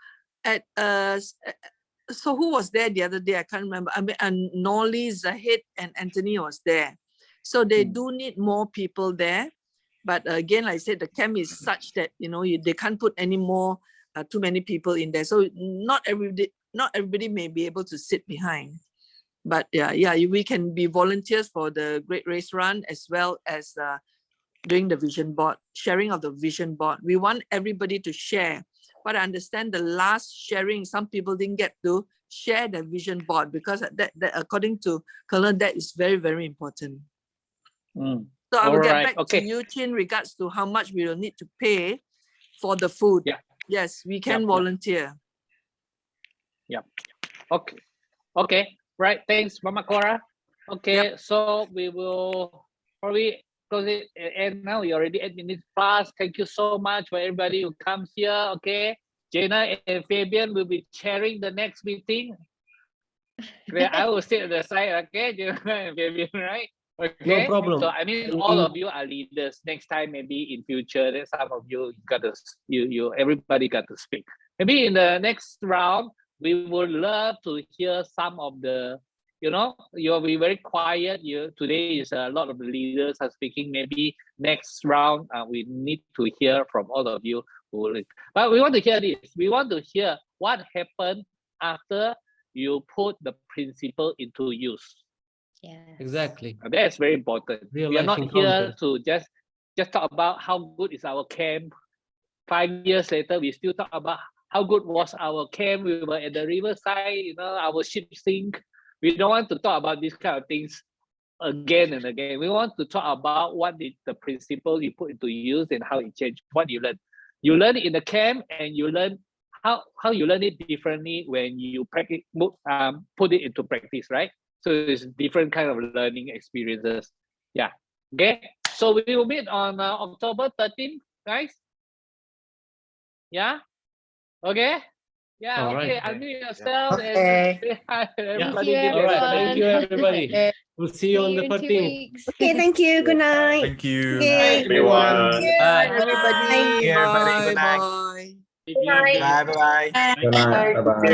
so who was there the other day? I can't remember. I mean, and Nolly, Zahid, and Anthony was there. So they do need more people there. But again, like I said, the camp is such that, you know, they can't put any more, too many people in there. So not everybody may be able to sit behind. But yeah, we can be volunteers for the Great Race Run, as well as doing the vision board, sharing of the vision board. We want everybody to share. But I understand the last sharing, some people didn't get to share the vision board, because that according to Colonel, that is very, very important. So I will get back to you, Chin, regards to how much we will need to pay for the food. Yeah. Yes, we can volunteer. Yeah. Okay. Right. Thanks, Mama Cora. Okay, so we will probably close it and now we already 8 minutes past. Thank you so much for everybody who comes here. Okay, Jenna and Fabian will be chairing the next meeting. Okay, I will sit at the side. Okay, Jenna and Fabian, right? Okay. No problem. So I mean, all of you are leaders. Next time, maybe in future, then some of you got to everybody got to speak. Maybe in the next round, we would love to hear some of the. You'll be very quiet. Today is a lot of the leaders are speaking. Maybe next round, we need to hear from all of you. But we want to hear this. We want to hear what happened after you put the principle into use. Yeah. Exactly. That's very important. Real We are life not here encounters. to just talk about how good is our camp. 5 years later, we still talk about how good was our camp. We were at the riverside, our ship sink. We don't want to talk about these kind of things again and again. We want to talk about what the principle you put into use and how it changed, what you learn. You learn it in the camp, and you learn how you learn it differently when you practice, put it into practice, right? So it's different kind of learning experiences. Yeah. Okay. So we will meet on October 13th, guys. Yeah. Okay. Yeah. All Okay. right. Unmute yourself and Okay. say hi to Yeah. everybody. Thank you, All right. Thank you, everyone. everybody. We'll see you on the in 2 13th. weeks. Okay, thank you. Good night. Thank you. Okay. Everyone. Bye. Everybody, Yeah, everybody. bye Good night. bye. Keep learning. Bye. Bye. Good night. Bye-bye.